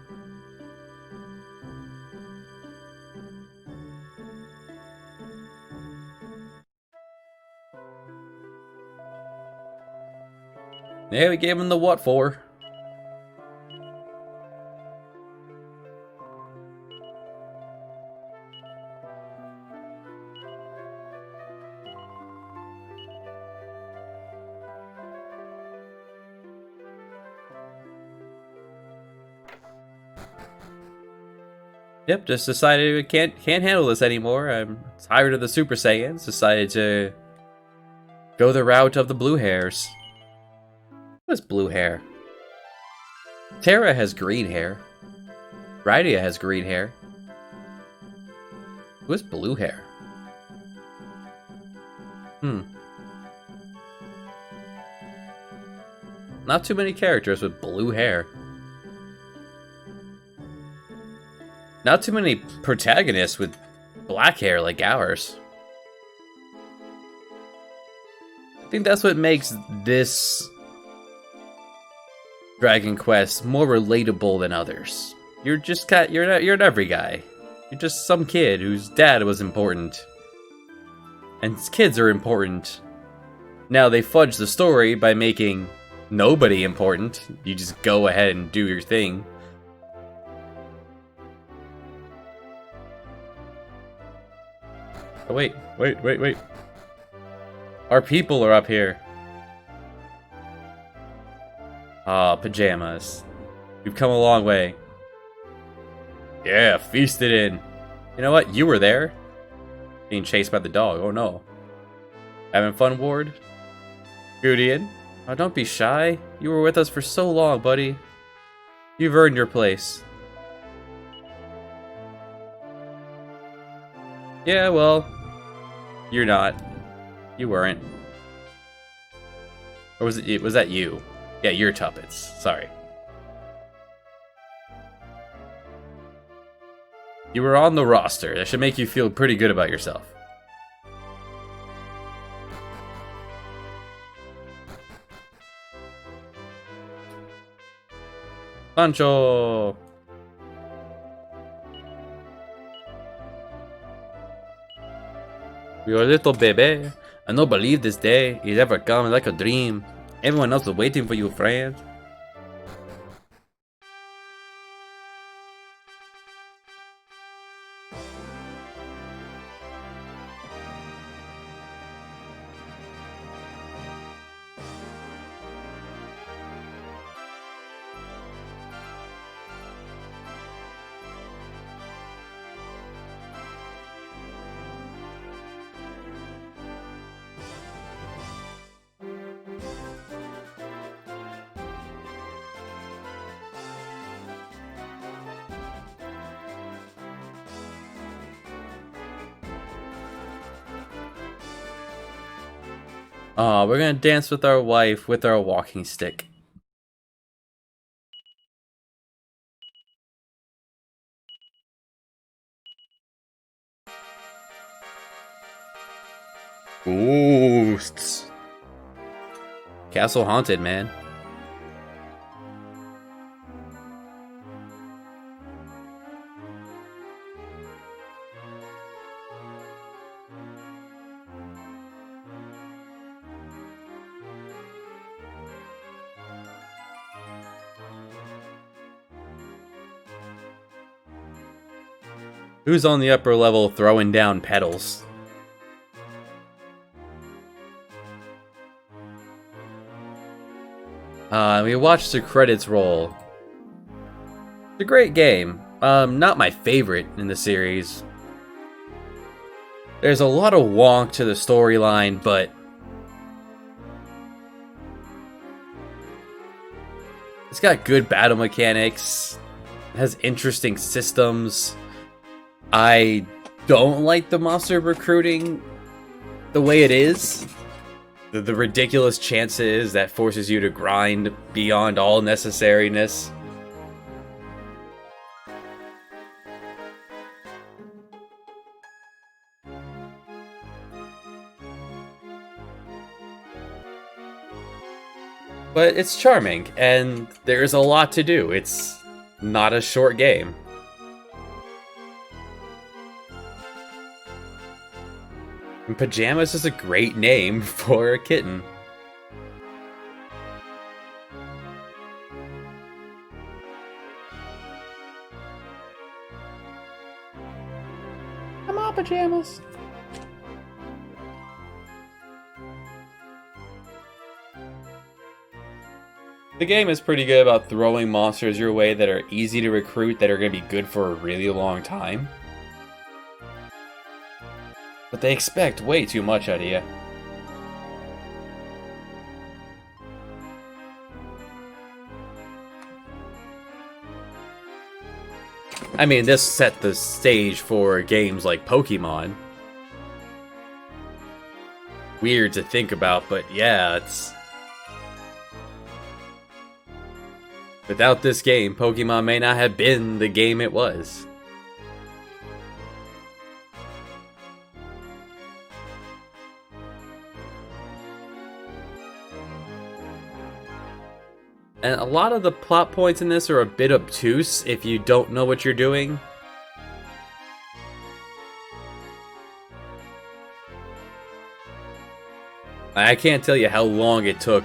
A: Yeah, we gave him the what for. Yep, just decided we can't handle this anymore. I'm tired of the Super Saiyans. Decided to go the route of the blue hairs. What's blue hair? Terra has green hair. Rydia has green hair. Who has blue hair? Not too many characters with blue hair. Not too many protagonists with black hair like ours. I think that's what makes this Dragon Quest more relatable than others. You're just you're an every guy. You're just some kid whose dad was important. And kids are important. Now they fudge the story by making nobody important. You just go ahead and do your thing. Oh wait. Our people are up here. Ah, pajamas. We've come a long way. Yeah, feasted in. You know what? You were there. Being chased by the dog. Oh no. Having fun, Ward? Gudian? Oh, don't be shy. You were with us for so long, buddy. You've earned your place. Yeah, well, you're not. You weren't. Or was that you? Yeah, you're Tuppets. Sorry. You were on the roster. That should make you feel pretty good about yourself. Pancho! You're a little baby. I don't believe this day is ever come like a dream. Everyone else is waiting for you, friend. Aw, we're gonna dance with our wife with our walking stick. Ghosts. Castle haunted, man. Who's on the upper level throwing down petals? We watched the credits roll. It's a great game. Not my favorite in the series. There's a lot of wonk to the storyline, but it's got good battle mechanics. It has interesting systems. I don't like the monster recruiting the way it is. The ridiculous chances that forces you to grind beyond all necessariness. But it's charming, and there's a lot to do. It's not a short game. And Pajamas is a great name for a kitten. Come on, Pajamas. The game is pretty good about throwing monsters your way that are easy to recruit, that are going to be good for a really long time. But they expect way too much out of you. I mean, this set the stage for games like Pokemon. Weird to think about, but yeah, it's... Without this game, Pokemon may not have been the game it was. And a lot of the plot points in this are a bit obtuse if you don't know what you're doing. I can't tell you how long it took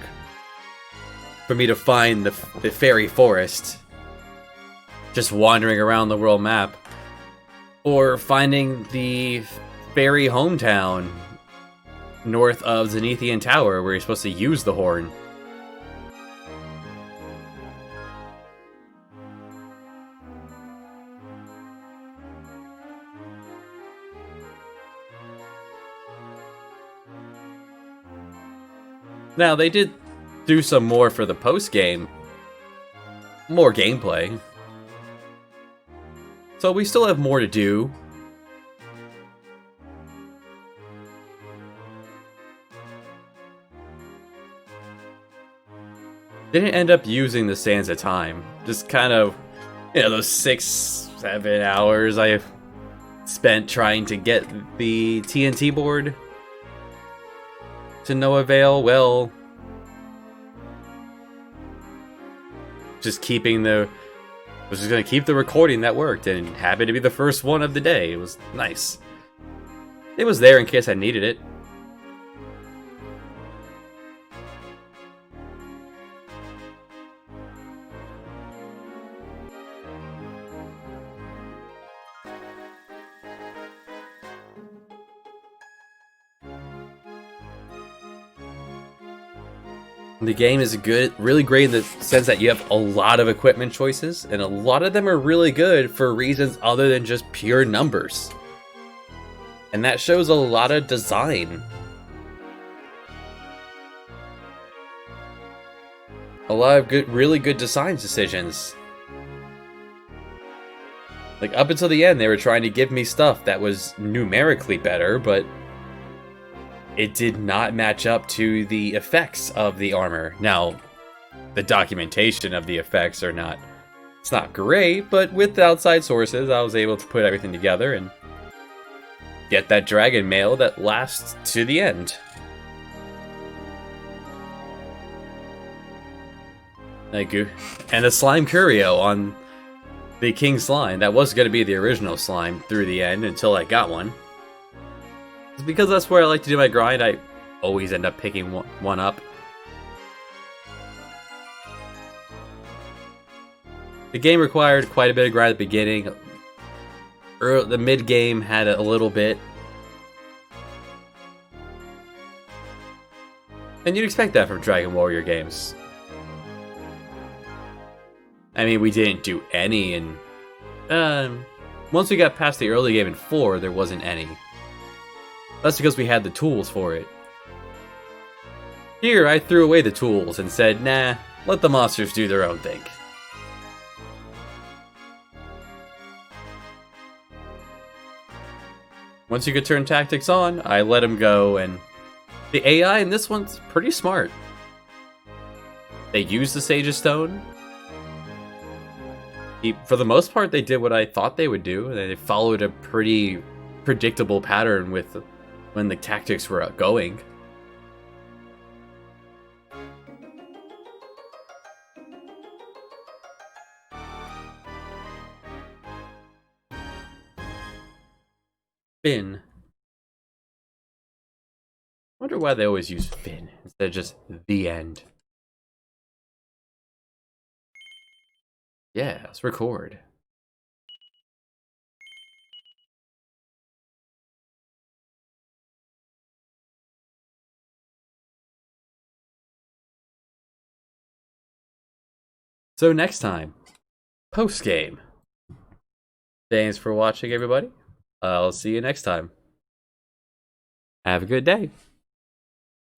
A: for me to find the fairy forest. Just wandering around the world map. Or finding the fairy hometown north of Zenithian Tower where you're supposed to use the horn. Now, they did do some more for the post-game. More gameplay. So we still have more to do. Didn't end up using the Sands of Time. Just kind of, those 6-7 hours I spent trying to get the TNT board to no avail. Well, just keeping the... I was just going to keep the recording that worked, and happened to be the first one of the day. It was nice. It was there in case I needed it. The game is really great in the sense that you have a lot of equipment choices, and a lot of them are really good for reasons other than just pure numbers. And that shows a lot of design. A lot of really good design decisions. Like, up until the end, they were trying to give me stuff that was numerically better, but it did not match up to the effects of the armor. Now, the documentation of the effects are not... It's not great, but with the outside sources, I was able to put everything together and get that dragon mail that lasts to the end. Thank you. And the slime curio on the king slime. That was going to be the original slime through the end until I got one. It's because that's where I like to do my grind. I always end up picking one up. The game required quite a bit of grind at the beginning. The mid-game had a little bit. And you'd expect that from Dragon Warrior games. I mean, we didn't do any, and once we got past the early game in 4, there wasn't any. That's because we had the tools for it. Here, I threw away the tools and said, nah, let the monsters do their own thing. Once you could turn tactics on, I let them go, and the AI in this one's pretty smart. They used the Sage's Stone. For the most part, they did what I thought they would do. They followed a pretty predictable pattern with when the tactics were going. Finn. I wonder why they always use Finn instead of just the end. Yeah, let's record. So next time, post-game. Thanks for watching, everybody. I'll see you next time. Have a good day.